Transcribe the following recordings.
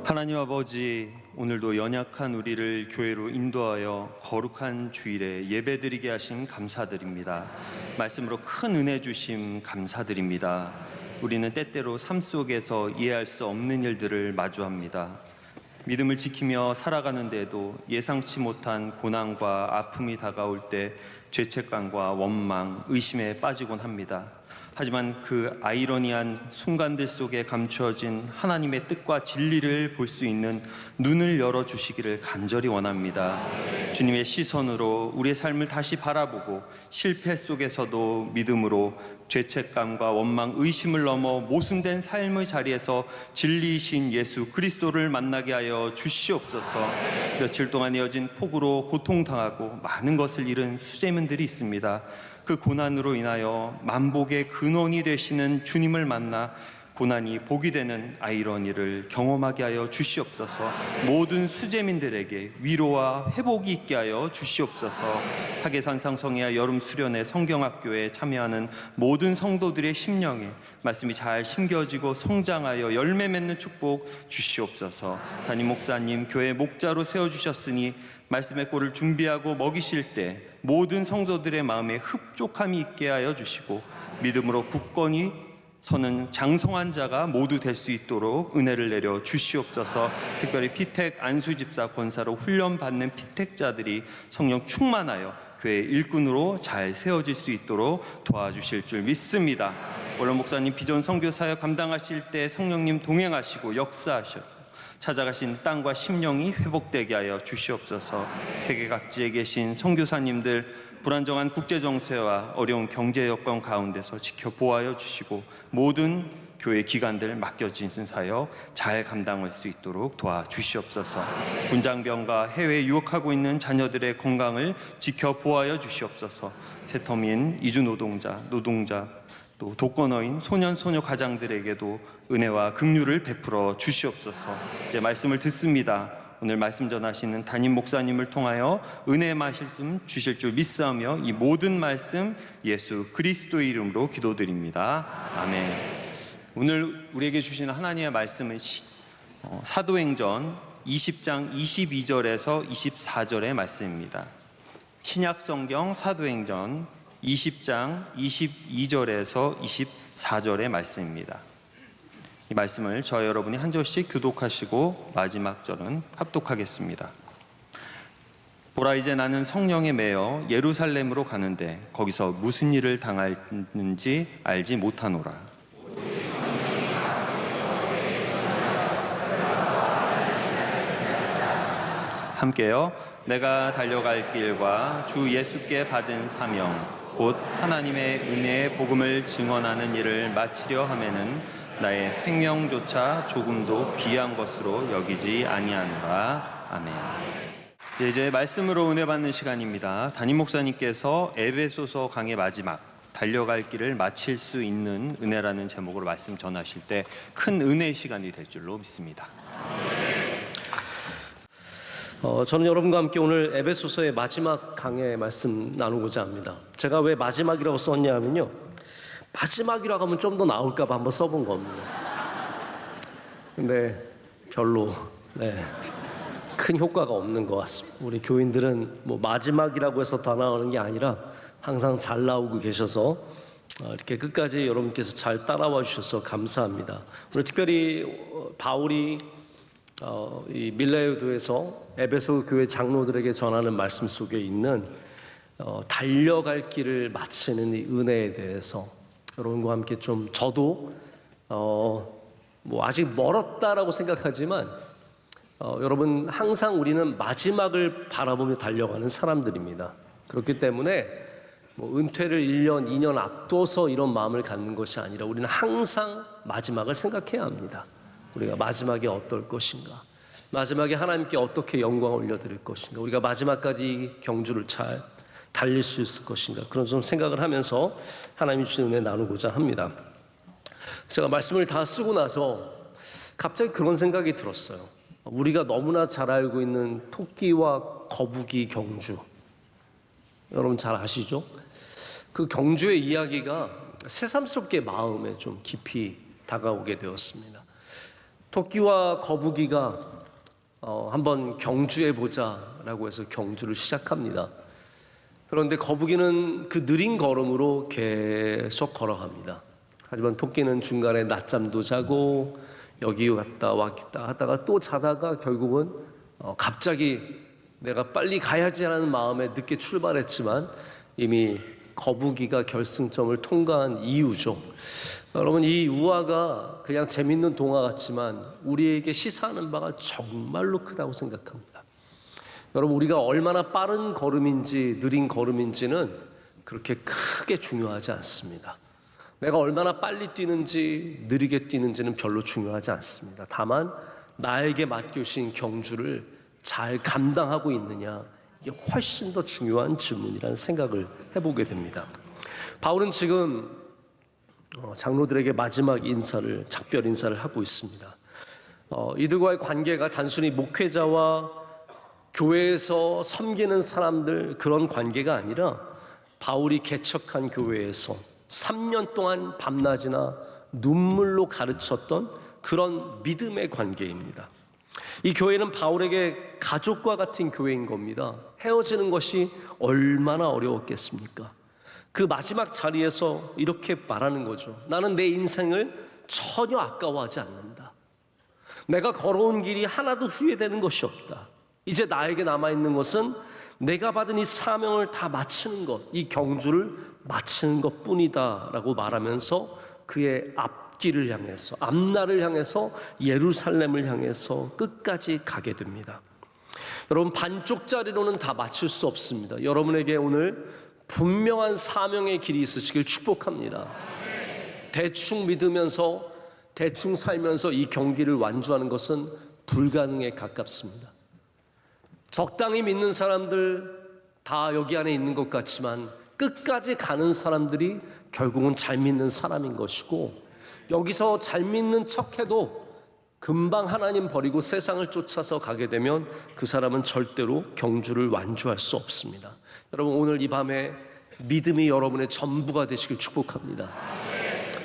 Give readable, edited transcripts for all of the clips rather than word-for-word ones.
하나님 아버지, 오늘도 연약한 우리를 교회로 인도하여 거룩한 주일에 예배드리게 하신 감사드립니다. 말씀으로 큰 은혜 주심 감사드립니다. 우리는 때때로 삶 속에서 이해할 수 없는 일들을 마주합니다. 믿음을 지키며 살아가는데도 예상치 못한 고난과 아픔이 다가올 때 죄책감과 원망, 의심에 빠지곤 합니다. 하지만 그 아이러니한 순간들 속에 감추어진 하나님의 뜻과 진리를 볼 수 있는 눈을 열어주시기를 간절히 원합니다. 주님의 시선으로 우리의 삶을 다시 바라보고 실패 속에서도 믿음으로 죄책감과 원망, 의심을 넘어 모순된 삶의 자리에서 진리이신 예수 그리스도를 만나게 하여 주시옵소서. 며칠 동안 이어진 폭우로 고통당하고 많은 것을 잃은 수재민들이 있습니다. 그 고난으로 인하여 만복의 근원이 되시는 주님을 만나 고난이 복이 되는 아이러니를 경험하게 하여 주시옵소서. 모든 수재민들에게 위로와 회복이 있게 하여 주시옵소서. 하계산상 성회와 여름 수련회 성경학교에 참여하는 모든 성도들의 심령에 말씀이 잘 심겨지고 성장하여 열매 맺는 축복 주시옵소서. 담임 목사님 교회 목자로 세워주셨으니 말씀의 꼴을 준비하고 먹이실 때 모든 성도들의 마음에 흡족함이 있게 하여 주시고 믿음으로 굳건히 서는 장성한 자가 모두 될 수 있도록 은혜를 내려 주시옵소서. 특별히 피택 안수집사 권사로 훈련받는 피택자들이 성령 충만하여 교회 일꾼으로 잘 세워질 수 있도록 도와주실 줄 믿습니다. 원로 목사님 비전 선교 사역 감당하실 때 성령님 동행하시고 역사하셔서 찾아가신 땅과 심령이 회복되게 하여 주시옵소서. 세계 각지에 계신 선교사님들 불안정한 국제정세와 어려운 경제 여건 가운데서 지켜 보호하여 주시고 모든 교회 기관들 맡겨진 사역 잘 감당할 수 있도록 도와주시옵소서. 군장병과 해외에 유학하고 있는 자녀들의 건강을 지켜 보호하여 주시옵소서. 세터민, 이주노동자, 또 독거노인, 소년, 소녀 가장들에게도 은혜와 긍휼을 베풀어 주시옵소서. 이제 말씀을 듣습니다. 오늘 말씀 전하시는 담임 목사님을 통하여 은혜의 말씀 주실 줄 믿사오며 이 모든 말씀 예수 그리스도의 이름으로 기도드립니다. 아멘. 오늘 우리에게 주시는 하나님의 말씀은 사도행전 20장 22절에서 24절의 말씀입니다. 신약성경 사도행전 20장 22절에서 24절의 말씀입니다. 이 말씀을 저와 여러분이 한 절씩 교독하시고 마지막 절은 합독하겠습니다. 보라, 이제 나는 성령에 매여 예루살렘으로 가는데 거기서 무슨 일을 당할는지 알지 못하노라. 함께요. 내가 달려갈 길과 주 예수께 받은 사명 곧 하나님의 은혜의 복음을 증언하는 일을 마치려 하면은 나의 생명조차 조금도 귀한 것으로 여기지 아니하노라. 아멘. 이제 말씀으로 은혜 받는 시간입니다. 담임 목사님께서 에베소서 강의 마지막 달려갈 길을 마칠 수 있는 은혜라는 제목으로 말씀 전하실 때 큰 은혜의 시간이 될 줄로 믿습니다. 저는 여러분과 함께 오늘 에베소서의 마지막 강의 말씀 나누고자 합니다. 제가 왜 마지막이라고 썼냐 하면요, 마지막이라고 하면 좀 더 나올까 봐 한번 써본 겁니다. 근데 별로 큰 효과가 없는 것 같습니다. 우리 교인들은 뭐 마지막이라고 해서 다 나오는 게 아니라 항상 잘 나오고 계셔서 이렇게 끝까지 여러분께서 잘 따라와 주셔서 감사합니다. 오늘 특별히 바울이 이 밀레오도에서 에베소 교회 장로들에게 전하는 말씀 속에 있는 달려갈 길을 마치는 이 은혜에 대해서 여러분과 함께 좀 저도 뭐 아직 멀었다라고 생각하지만 여러분 항상 우리는 마지막을 바라보며 달려가는 사람들입니다. 그렇기 때문에 뭐 은퇴를 1년, 2년 앞둬서 이런 마음을 갖는 것이 아니라 우리는 항상 마지막을 생각해야 합니다. 우리가 마지막에 어떨 것인가, 마지막에 하나님께 어떻게 영광을 올려드릴 것인가, 우리가 마지막까지 경주를 잘 달릴 수 있을 것인가, 그런 좀 생각을 하면서 하나님이 주신 은혜 나누고자 합니다. 제가 말씀을 다 쓰고 나서 갑자기 그런 생각이 들었어요. 우리가 너무나 잘 알고 있는 토끼와 거북이 경주, 여러분 잘 아시죠? 그 경주의 이야기가 새삼스럽게 마음에 좀 깊이 다가오게 되었습니다. 토끼와 거북이가 한번 경주해 보자라고 해서 경주를 시작합니다. 그런데 거북이는 그 느린 걸음으로 계속 걸어갑니다. 하지만 토끼는 중간에 낮잠도 자고 여기 왔다 하다가 또 자다가 결국은 갑자기 내가 빨리 가야지 하는 마음에 늦게 출발했지만 이미 거북이가 결승점을 통과한 이유죠. 여러분, 이 우화가 그냥 재밌는 동화 같지만 우리에게 시사하는 바가 정말로 크다고 생각합니다. 여러분, 우리가 얼마나 빠른 걸음인지 느린 걸음인지는 그렇게 크게 중요하지 않습니다. 내가 얼마나 빨리 뛰는지 느리게 뛰는지는 별로 중요하지 않습니다. 다만 나에게 맡겨주신 경주를 잘 감당하고 있느냐, 이게 훨씬 더 중요한 질문이라는 생각을 해보게 됩니다. 바울은 지금 장로들에게 마지막 인사를, 작별 인사를 하고 있습니다. 이들과의 관계가 단순히 목회자와 교회에서 섬기는 사람들 그런 관계가 아니라 바울이 개척한 교회에서 3년 동안 밤낮이나 눈물로 가르쳤던 그런 믿음의 관계입니다. 이 교회는 바울에게 가족과 같은 교회인 겁니다. 헤어지는 것이 얼마나 어려웠겠습니까? 그 마지막 자리에서 이렇게 말하는 거죠. 나는 내 인생을 전혀 아까워하지 않는다. 내가 걸어온 길이 하나도 후회되는 것이 없다. 이제 나에게 남아있는 것은 내가 받은 이 사명을 다 마치는 것, 이 경주를 마치는 것 뿐이다 라고 말하면서 그의 앞길을 향해서, 앞날을 향해서, 예루살렘을 향해서 끝까지 가게 됩니다. 여러분, 반쪽짜리로는 다 마칠 수 없습니다. 여러분에게 오늘 분명한 사명의 길이 있으시길 축복합니다. 대충 믿으면서 대충 살면서 이 경기를 완주하는 것은 불가능에 가깝습니다. 적당히 믿는 사람들 다 여기 안에 있는 것 같지만 끝까지 가는 사람들이 결국은 잘 믿는 사람인 것이고, 여기서 잘 믿는 척해도 금방 하나님 버리고 세상을 쫓아서 가게 되면 그 사람은 절대로 경주를 완주할 수 없습니다. 여러분, 오늘 이 밤에 믿음이 여러분의 전부가 되시길 축복합니다.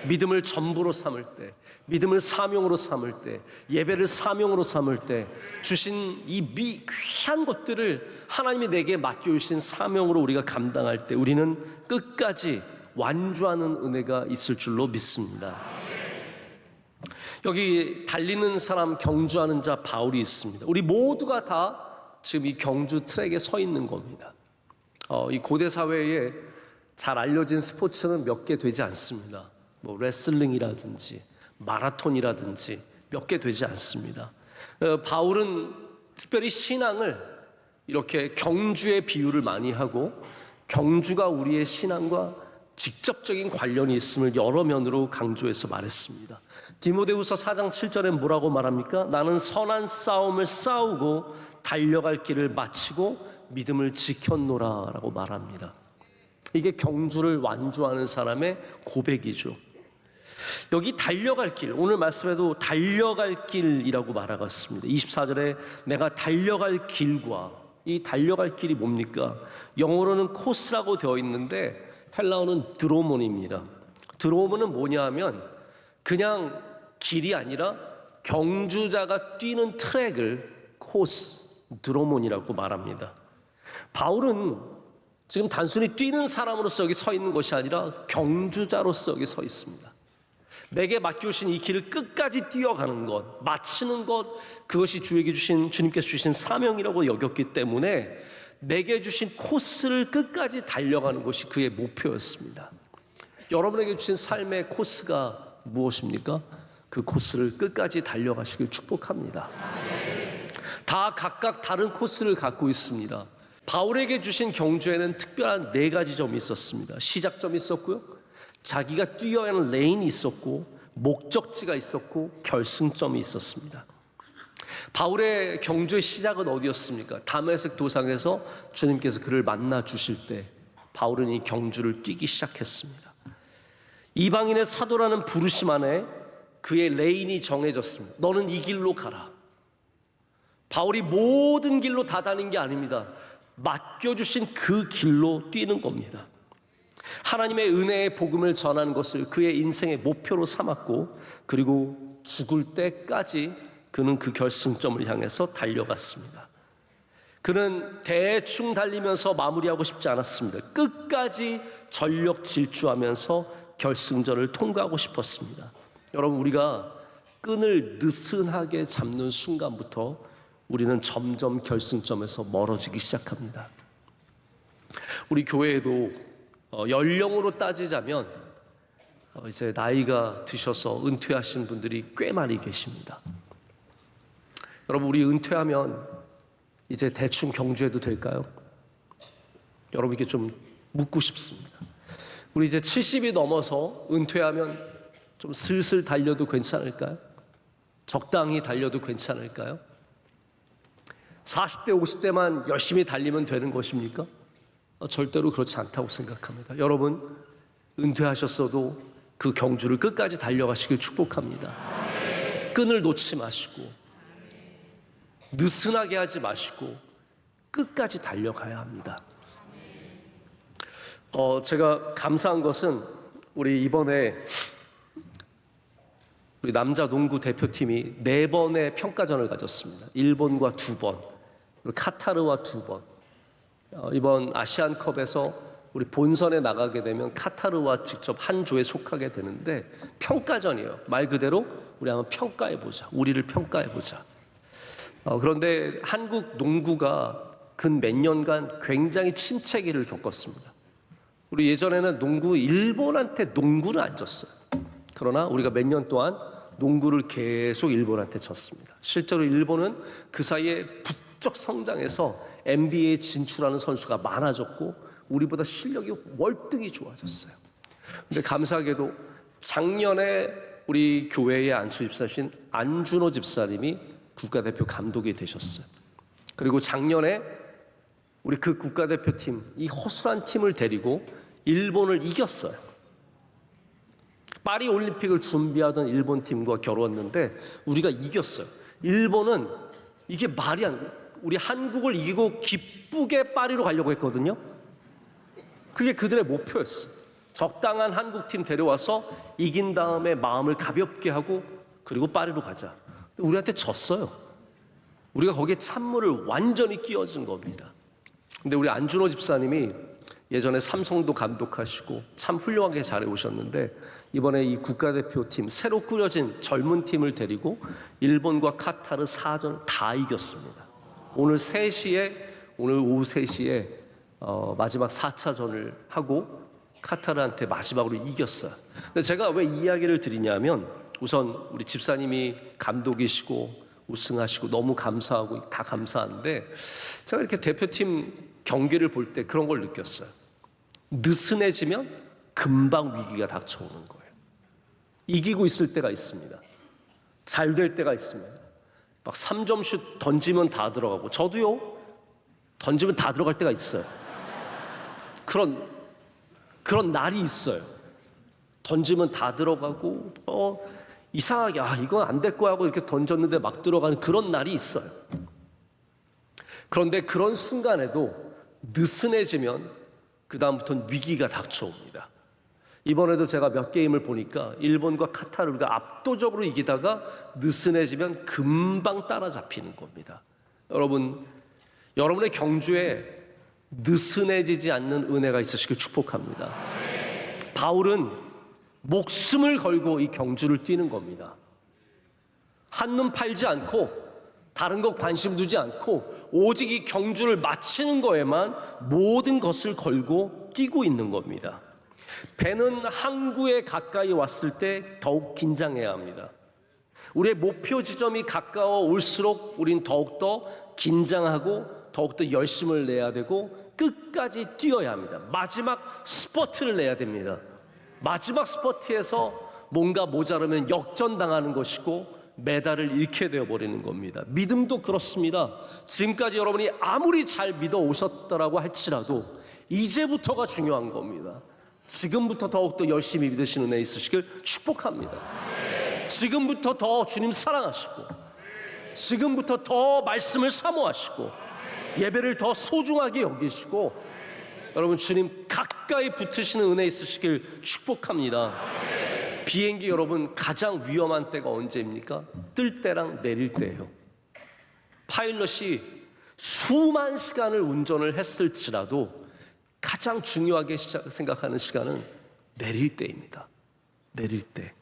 믿음을 전부로 삼을 때, 믿음을 사명으로 삼을 때, 예배를 사명으로 삼을 때, 주신 이 귀한 것들을 하나님이 내게 맡겨주신 사명으로 우리가 감당할 때 우리는 끝까지 완주하는 은혜가 있을 줄로 믿습니다. 여기 달리는 사람, 경주하는 자 바울이 있습니다. 우리 모두가 다 지금 이 경주 트랙에 서 있는 겁니다. 이 고대 사회에 잘 알려진 스포츠는 몇 개 되지 않습니다. 뭐 레슬링이라든지 마라톤이라든지 몇 개 되지 않습니다. 바울은 특별히 신앙을 이렇게 경주에 비유를 많이 하고 경주가 우리의 신앙과 직접적인 관련이 있음을 여러 면으로 강조해서 말했습니다. 디모데후서 4장 7절에 뭐라고 말합니까? 나는 선한 싸움을 싸우고 달려갈 길을 마치고 믿음을 지켰노라 라고 말합니다. 이게 경주를 완주하는 사람의 고백이죠. 여기 달려갈 길, 오늘 말씀에도 달려갈 길이라고 말하고 있습니다. 24절에 내가 달려갈 길과, 이 달려갈 길이 뭡니까? 영어로는 코스라고 되어 있는데 헬라어는 드로몬입니다. 드로몬은 뭐냐 하면 그냥 길이 아니라 경주자가 뛰는 트랙을 코스, 드로몬이라고 말합니다. 바울은 지금 단순히 뛰는 사람으로서 여기 서 있는 것이 아니라 경주자로서 여기 서 있습니다. 내게 맡겨주신 이 길을 끝까지 뛰어가는 것, 마치는 것, 그것이 주님께서 주신 사명이라고 여겼기 때문에 내게 주신 코스를 끝까지 달려가는 것이 그의 목표였습니다. 여러분에게 주신 삶의 코스가 무엇입니까? 그 코스를 끝까지 달려가시길 축복합니다. 다 각각 다른 코스를 갖고 있습니다. 바울에게 주신 경주에는 특별한 4가지 점이 있었습니다. 시작점이 있었고요, 자기가 뛰어야 하는 레인이 있었고, 목적지가 있었고, 결승점이 있었습니다. 바울의 경주의 시작은 어디였습니까? 다메섹 도상에서 주님께서 그를 만나 주실 때 바울은 이 경주를 뛰기 시작했습니다. 이방인의 사도라는 부르심 안에 그의 레인이 정해졌습니다. 너는 이 길로 가라. 바울이 모든 길로 다 다닌 게 아닙니다. 맡겨주신 그 길로 뛰는 겁니다. 하나님의 은혜의 복음을 전하는 것을 그의 인생의 목표로 삼았고, 그리고 죽을 때까지 그는 그 결승점을 향해서 달려갔습니다. 그는 대충 달리면서 마무리하고 싶지 않았습니다. 끝까지 전력 질주하면서 결승전을 통과하고 싶었습니다. 여러분, 우리가 끈을 느슨하게 잡는 순간부터 우리는 점점 결승점에서 멀어지기 시작합니다. 우리 교회에도 연령으로 따지자면 이제 나이가 드셔서 은퇴하신 분들이 꽤 많이 계십니다. 여러분, 우리 은퇴하면 이제 대충 경주해도 될까요? 여러분께 좀 묻고 싶습니다. 우리 이제 70이 넘어서 은퇴하면 좀 슬슬 달려도 괜찮을까요? 적당히 달려도 괜찮을까요? 40대, 50대만 열심히 달리면 되는 것입니까? 절대로 그렇지 않다고 생각합니다. 여러분, 은퇴하셨어도 그 경주를 끝까지 달려가시길 축복합니다. 끈을 놓지 마시고 느슨하게 하지 마시고 끝까지 달려가야 합니다. 제가 감사한 것은 우리 이번에 우리 남자 농구 대표팀이 4번의 평가전을 가졌습니다. 일본과 2번, 그리고 카타르와 2번. 이번 아시안컵에서 우리 본선에 나가게 되면 카타르와 직접 한 조에 속하게 되는데 평가전이에요. 말 그대로 우리 한번 평가해보자. 우리를 평가해보자. 그런데 한국 농구가 근 몇 년간 굉장히 침체기를 겪었습니다. 우리 예전에는 일본한테 농구를 안 졌어요. 그러나 우리가 몇 년 동안 농구를 계속 일본한테 졌습니다. 실제로 일본은 그 사이에 부쩍 성장해서 NBA에 진출하는 선수가 많아졌고 우리보다 실력이 월등히 좋아졌어요. 근데 감사하게도 작년에 우리 교회의 안수 집사신 안준호 집사님이 국가대표 감독이 되셨어요. 그리고 작년에 우리 그 국가대표팀, 이 허술한 팀을 데리고 일본을 이겼어요. 파리 올림픽을 준비하던 일본 팀과 겨뤘는데 우리가 이겼어요. 일본은 이게 말이 안 돼요. 우리 한국을 이기고 기쁘게 파리로 가려고 했거든요. 그게 그들의 목표였어요. 적당한 한국팀 데려와서 이긴 다음에 마음을 가볍게 하고 그리고 파리로 가자. 우리한테 졌어요. 우리가 거기에 찬물을 완전히 끼얹은 겁니다. 근데 우리 안준호 집사님이 예전에 삼성도 감독하시고 참 훌륭하게 잘해 오셨는데 이번에 이 국가대표팀 새로 꾸려진 젊은 팀을 데리고 일본과 카타르 4전 다 이겼습니다. 오늘 오후 3시에 마지막 4차전을 하고 카타르한테 마지막으로 이겼어요. 근데 제가 왜 이 이야기를 드리냐면 우선 우리 집사님이 감독이시고 우승하시고 너무 감사하고 다 감사한데 제가 이렇게 대표팀 경기를 볼 때 그런 걸 느꼈어요. 느슨해지면 금방 위기가 닥쳐오는 거예요. 이기고 있을 때가 있습니다. 잘 될 때가 있습니다. 막 3점슛 던지면 다 들어가고 저도요. 던지면 다 들어갈 때가 있어요. 그런 날이 있어요. 던지면 다 들어가고 이상하게 이건 안 될 거야 하고 이렇게 던졌는데 막 들어가는 그런 날이 있어요. 그런데 그런 순간에도 느슨해지면 그 다음부터는 위기가 닥쳐옵니다. 이번에도 제가 몇 게임을 보니까 일본과 카타르가 압도적으로 이기다가 느슨해지면 금방 따라잡히는 겁니다. 여러분의 경주에 느슨해지지 않는 은혜가 있으시길 축복합니다. 바울은 목숨을 걸고 이 경주를 뛰는 겁니다. 한눈 팔지 않고 다른 거 관심 두지 않고 오직 이 경주를 마치는 거에만 모든 것을 걸고 뛰고 있는 겁니다. 배는 항구에 가까이 왔을 때 더욱 긴장해야 합니다. 우리의 목표 지점이 가까워 올수록 우린 더욱더 긴장하고 더욱더 열심을 내야 되고 끝까지 뛰어야 합니다. 마지막 스퍼트를 내야 됩니다. 마지막 스퍼트에서 뭔가 모자르면 역전당하는 것이고 메달을 잃게 되어버리는 겁니다. 믿음도 그렇습니다. 지금까지 여러분이 아무리 잘 믿어 오셨더라고 할지라도 이제부터가 중요한 겁니다. 지금부터 더욱더 열심히 믿으시는 은혜 있으시길 축복합니다. 지금부터 더 주님 사랑하시고 지금부터 더 말씀을 사모하시고 예배를 더 소중하게 여기시고 여러분 주님 가까이 붙으시는 은혜 있으시길 축복합니다. 비행기 여러분 가장 위험한 때가 언제입니까? 뜰 때랑 내릴 때예요. 파일럿이 수만 시간을 운전을 했을지라도 가장 중요하게 생각하는 시간은 내릴 때입니다. 내릴 때.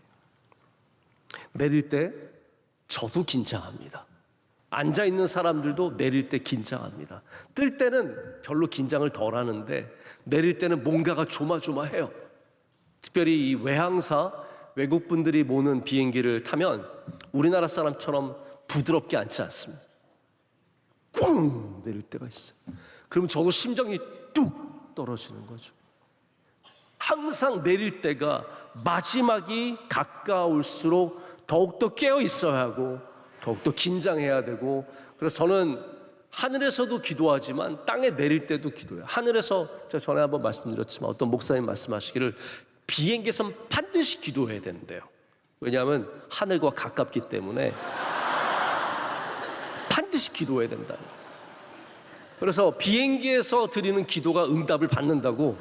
내릴 때 저도 긴장합니다. 앉아있는 사람들도 내릴 때 긴장합니다. 뜰 때는 별로 긴장을 덜 하는데 내릴 때는 뭔가가 조마조마해요. 특별히 이 외항사 외국분들이 모는 비행기를 타면 우리나라 사람처럼 부드럽게 앉지 않습니다. 꽝 내릴 때가 있어요. 그럼 저도 심장이 뚝 떨어지는 거죠. 항상 내릴 때가 마지막이 가까울수록 더욱더 깨어 있어야 하고 더욱더 긴장해야 되고, 그래서 저는 하늘에서도 기도하지만 땅에 내릴 때도 기도해요. 하늘에서 제가 전에 한번 말씀드렸지만 어떤 목사님 말씀하시기를 비행기에선 반드시 기도해야 된대요. 왜냐하면 하늘과 가깝기 때문에 반드시 기도해야 된다. 그래서 비행기에서 드리는 기도가 응답을 받는다고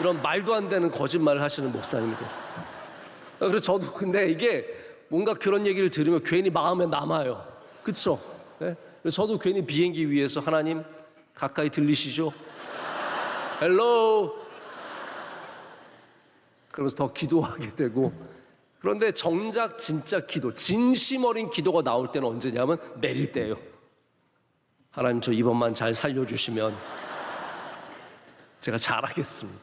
이런 말도 안 되는 거짓말을 하시는 목사님이 됐어요. 그래서 저도 근데 이게 뭔가 그런 얘기를 들으면 괜히 마음에 남아요. 그렇죠? 네? 저도 괜히 비행기 위에서 하나님 가까이 들리시죠? 헬로. 그러면서 더 기도하게 되고, 그런데 정작 진짜 기도, 진심 어린 기도가 나올 때는 언제냐면 내릴 때예요. 하나님 저 이번만 잘 살려주시면 제가 잘하겠습니다.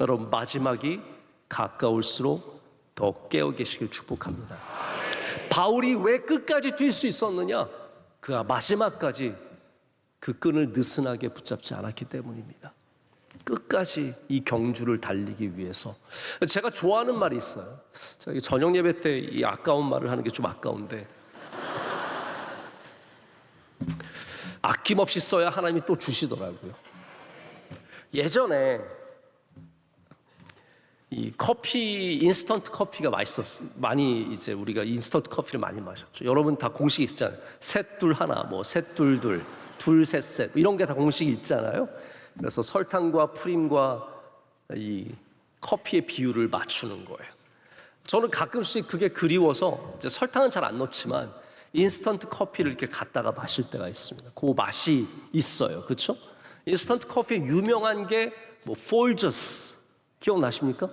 여러분 마지막이 가까울수록 더 깨어 계시길 축복합니다. 바울이 왜 끝까지 뛸 수 있었느냐? 그가 마지막까지 그 끈을 느슨하게 붙잡지 않았기 때문입니다. 끝까지 이 경주를 달리기 위해서. 제가 좋아하는 말이 있어요. 제가 저녁 예배 때 이 아까운 말을 하는 게 좀 아까운데, 아낌없이 써야 하나님이 또 주시더라고요. 예전에 이 커피, 인스턴트 커피가 맛있었어요. 많이 이제 우리가 인스턴트 커피를 많이 마셨죠. 여러분 다 공식이 있잖아요. 셋, 둘, 하나, 뭐 셋, 둘, 둘, 둘, 셋, 셋 이런 게 다 공식이 있잖아요. 그래서 설탕과 프림과 이 커피의 비율을 맞추는 거예요. 저는 가끔씩 그게 그리워서 이제 설탕은 잘 안 넣지만 인스턴트 커피를 이렇게 갖다가 마실 때가 있습니다. 그 맛이 있어요. 그렇죠? 인스턴트 커피의 유명한 게 뭐 폴저스 기억나십니까?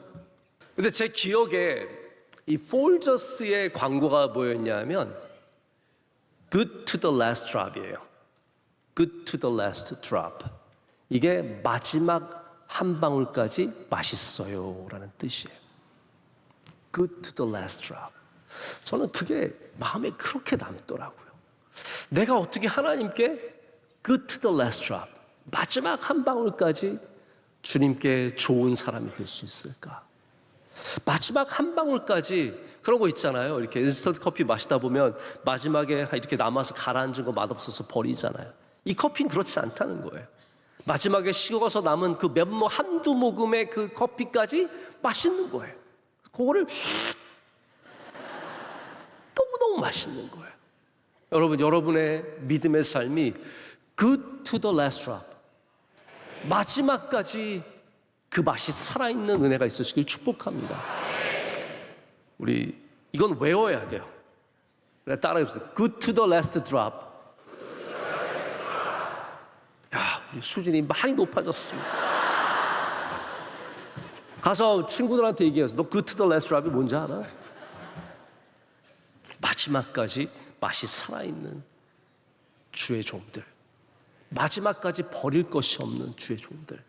근데 제 기억에 이 폴저스의 광고가 뭐였냐면 Good to the last drop이에요. Good to the last drop. 이게 마지막 한 방울까지 맛있어요 라는 뜻이에요. Good to the last drop. 저는 그게 마음에 그렇게 남더라고요. 내가 어떻게 하나님께 Good to the last drop, 마지막 한 방울까지 주님께 좋은 사람이 될 수 있을까? 마지막 한 방울까지 그런 거 있잖아요. 이렇게 인스턴트 커피 마시다 보면 마지막에 이렇게 남아서 가라앉은 거 맛없어서 버리잖아요. 이 커피는 그렇지 않다는 거예요. 마지막에 식어서 남은 그 한두 모금의 그 커피까지 맛있는 거예요. 그거를 너무너무 맛있는 거예요. 여러분, 여러분의 믿음의 삶이 good to the last drop, 마지막까지 그 맛이 살아있는 은혜가 있으시길 축복합니다. 우리 이건 외워야 돼요. 따라해보세요. Good to the last drop. 야, 수준이 많이 높아졌습니다. 가서 친구들한테 얘기해서 너 good to the last drop이 뭔지 알아? 마지막까지 맛이 살아있는 주의 종들, 마지막까지 버릴 것이 없는 주의 종들,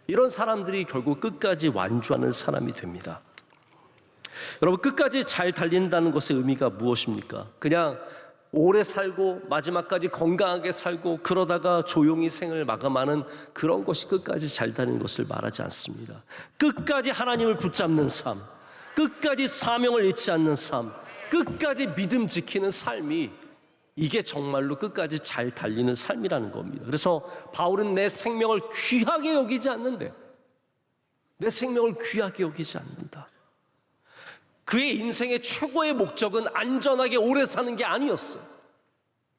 이런 사람들이 결국 끝까지 완주하는 사람이 됩니다. 여러분, 끝까지 잘 달린다는 것의 의미가 무엇입니까? 그냥 오래 살고 마지막까지 건강하게 살고 그러다가 조용히 생을 마감하는 그런 것이 끝까지 잘 달리는 것을 말하지 않습니다. 끝까지 하나님을 붙잡는 삶, 끝까지 사명을 잃지 않는 삶, 끝까지 믿음 지키는 삶이, 이게 정말로 끝까지 잘 달리는 삶이라는 겁니다. 그래서 바울은 내 생명을 귀하게 여기지 않는데, 내 생명을 귀하게 여기지 않는다. 그의 인생의 최고의 목적은 안전하게 오래 사는 게 아니었어요.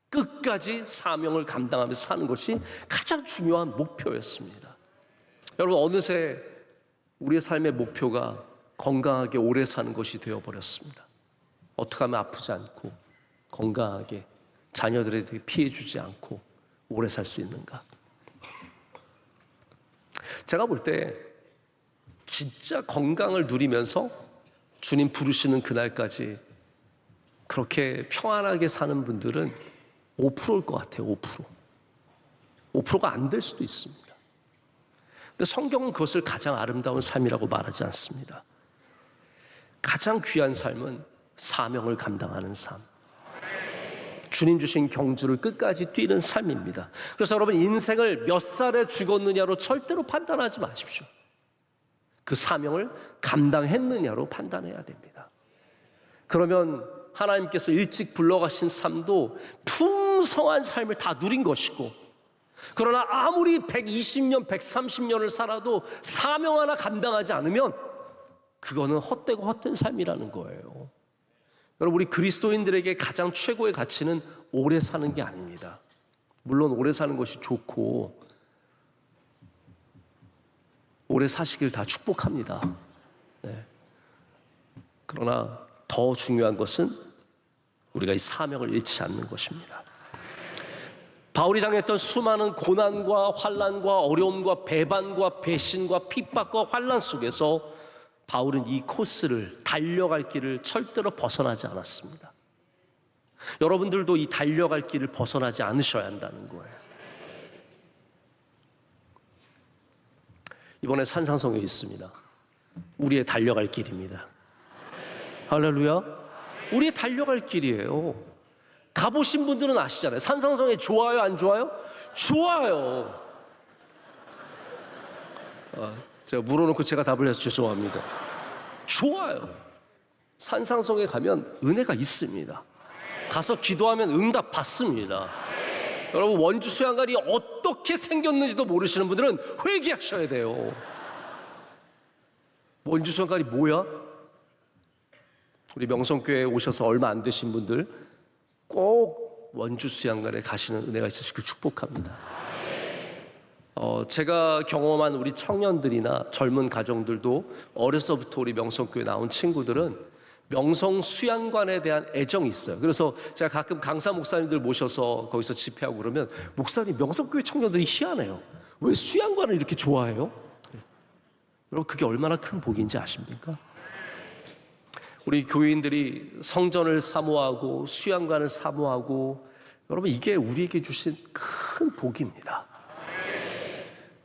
끝까지 사명을 감당하며 사는 것이 가장 중요한 목표였습니다. 여러분, 어느새 우리의 삶의 목표가 건강하게 오래 사는 것이 되어버렸습니다. 어떻게 하면 아프지 않고 건강하게 자녀들에게 피해 주지 않고 오래 살 수 있는가? 제가 볼 때 진짜 건강을 누리면서 주님 부르시는 그날까지 그렇게 평안하게 사는 분들은 5%일 것 같아요. 5%. 5%가 안 될 수도 있습니다. 근데 성경은 그것을 가장 아름다운 삶이라고 말하지 않습니다. 가장 귀한 삶은 사명을 감당하는 삶, 주님 주신 경주를 끝까지 뛰는 삶입니다. 그래서 여러분, 인생을 몇 살에 죽었느냐로 절대로 판단하지 마십시오. 그 사명을 감당했느냐로 판단해야 됩니다. 그러면 하나님께서 일찍 불러가신 삶도 풍성한 삶을 다 누린 것이고, 그러나 아무리 120년, 130년을 살아도 사명 하나 감당하지 않으면 그거는 헛되고 헛된 삶이라는 거예요. 여러분, 우리 그리스도인들에게 가장 최고의 가치는 오래 사는 게 아닙니다. 물론 오래 사는 것이 좋고 오래 사시길 다 축복합니다. 네. 그러나 더 중요한 것은 우리가 이 사명을 잃지 않는 것입니다. 바울이 당했던 수많은 고난과 환난과 어려움과 배반과 배신과 핍박과 환난 속에서 바울은 이 코스를, 달려갈 길을 절대로 벗어나지 않았습니다. 여러분들도 이 달려갈 길을 벗어나지 않으셔야 한다는 거예요. 이번에 산상성에 있습니다. 우리의 달려갈 길입니다. 할렐루야. 우리의 달려갈 길이에요. 가보신 분들은 아시잖아요. 산상성에 좋아요, 안 좋아요? 좋아요. 제가 물어놓고 제가 답을 해서 죄송합니다. 좋아요. 산상성에 가면 은혜가 있습니다. 가서 기도하면 응답 받습니다. 여러분, 원주 수양관이 어떻게 생겼는지도 모르시는 분들은 회개하셔야 돼요. 원주 수양관이 뭐야? 우리 명성교회에 오셔서 얼마 안 되신 분들 꼭 원주 수양관에 가시는 은혜가 있으시길 축복합니다. 제가 경험한 우리 청년들이나 젊은 가정들도 어려서부터 우리 명성교회 나온 친구들은 명성 수양관에 대한 애정이 있어요. 그래서 제가 가끔 강사 목사님들 모셔서 거기서 집회하고 그러면, 목사님, 명성교회 청년들이 희한해요. 왜 수양관을 이렇게 좋아해요? 여러분, 그게 얼마나 큰 복인지 아십니까? 우리 교인들이 성전을 사모하고 수양관을 사모하고, 여러분, 이게 우리에게 주신 큰 복입니다.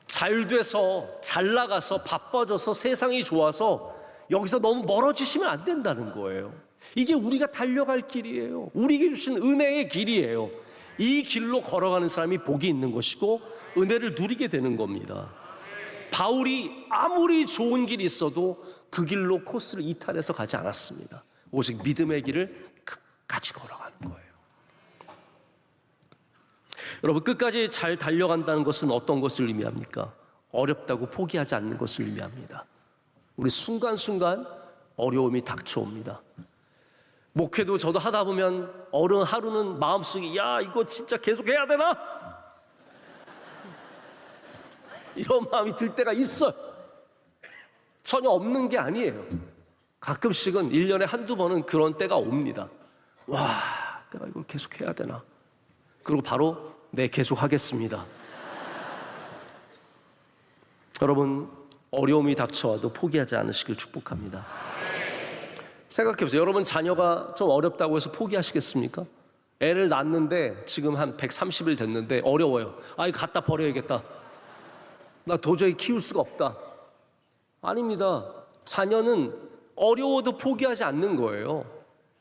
잘 돼서, 잘 나가서, 바빠져서, 세상이 좋아서 여기서 너무 멀어지시면 안 된다는 거예요. 이게 우리가 달려갈 길이에요. 우리에게 주신 은혜의 길이에요. 이 길로 걸어가는 사람이 복이 있는 것이고 은혜를 누리게 되는 겁니다. 바울이 아무리 좋은 길이 있어도 그 길로 코스를 이탈해서 가지 않았습니다. 오직 믿음의 길을 끝까지 걸어가는 거예요. 여러분, 끝까지 잘 달려간다는 것은 어떤 것을 의미합니까? 어렵다고 포기하지 않는 것을 의미합니다. 우리 순간순간 어려움이 닥쳐옵니다. 목회도 저도 하다 보면 어느 하루는 마음속에, 야, 이거 진짜 계속 해야 되나? 이런 마음이 들 때가 있어요. 전혀 없는 게 아니에요. 가끔씩은 1년에 한두 번은 그런 때가 옵니다. 와, 내가 이걸 계속 해야 되나? 그리고 바로 네, 계속 하겠습니다. 여러분, 어려움이 닥쳐와도 포기하지 않으시길 축복합니다. 생각해보세요. 여러분, 자녀가 좀 어렵다고 해서 포기하시겠습니까? 애를 낳았는데 지금 한 130일 됐는데 어려워요. 아, 이거 갖다 버려야겠다. 나 도저히 키울 수가 없다. 아닙니다. 자녀는 어려워도 포기하지 않는 거예요.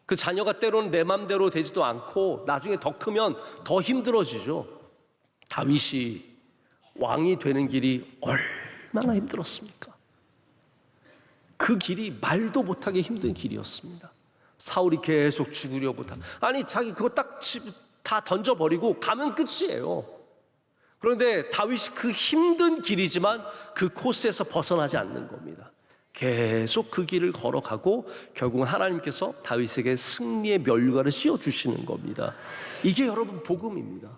그 자녀가 때로는 내 맘대로 되지도 않고 나중에 더 크면 더 힘들어지죠. 다윗이 왕이 되는 길이 얼마나 힘들었습니까? 그 길이 말도 못하게 힘든 길이었습니다. 사울이 계속 죽으려고 아니, 자기 그거 딱 다 던져버리고 가면 끝이에요. 그런데 다윗이 그 힘든 길이지만 그 코스에서 벗어나지 않는 겁니다. 계속 그 길을 걸어가고 결국 하나님께서 다윗에게 승리의 면류관을 씌워주시는 겁니다. 이게 여러분 복음입니다.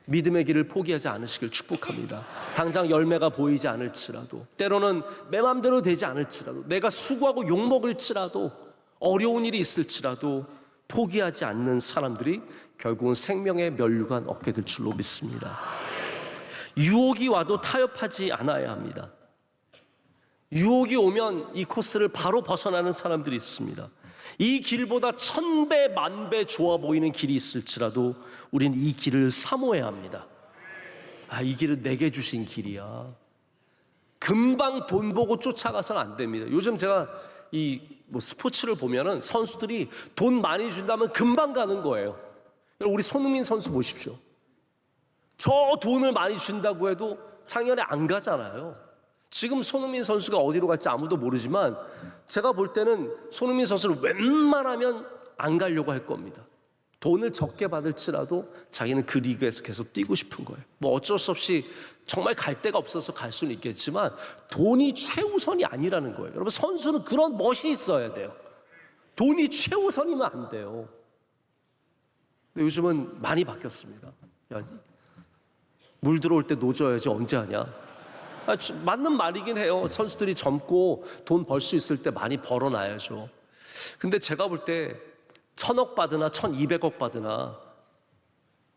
믿음의 길을 포기하지 않으시길 축복합니다. 당장 열매가 보이지 않을지라도, 때로는 내 맘대로 되지 않을지라도, 내가 수고하고 욕먹을지라도, 어려운 일이 있을지라도 포기하지 않는 사람들이 결국은 생명의 면류관 얻게 될 줄로 믿습니다. 유혹이 와도 타협하지 않아야 합니다. 유혹이 오면 이 코스를 바로 벗어나는 사람들이 있습니다. 이 길보다 1000배 만배 좋아 보이는 길이 있을지라도 우린 이 길을 사모해야 합니다. 이 길은 내게 주신 길이야. 금방 돈 보고 쫓아가서는 안 됩니다. 요즘 제가 스포츠를 보면은 선수들이 돈 많이 준다면 금방 가는 거예요. 우리 손흥민 선수 보십시오. 저 돈을 많이 준다고 해도 작년에 안 가잖아요. 지금 손흥민 선수가 어디로 갈지 아무도 모르지만 제가 볼 때는 손흥민 선수를 웬만하면 안 가려고 할 겁니다. 돈을 적게 받을지라도 자기는 그 리그에서 계속 뛰고 싶은 거예요. 어쩔 수 없이 정말 갈 데가 없어서 갈 수는 있겠지만 돈이 최우선이 아니라는 거예요. 여러분, 선수는 그런 멋이 있어야 돼요. 돈이 최우선이면 안 돼요. 근데 요즘은 많이 바뀌었습니다. 물 들어올 때 노져야지 언제 하냐. 맞는 말이긴 해요. 선수들이 젊고 돈 벌 수 있을 때 많이 벌어놔야죠. 근데 제가 볼 때 1000억 받으나 1200억 받으나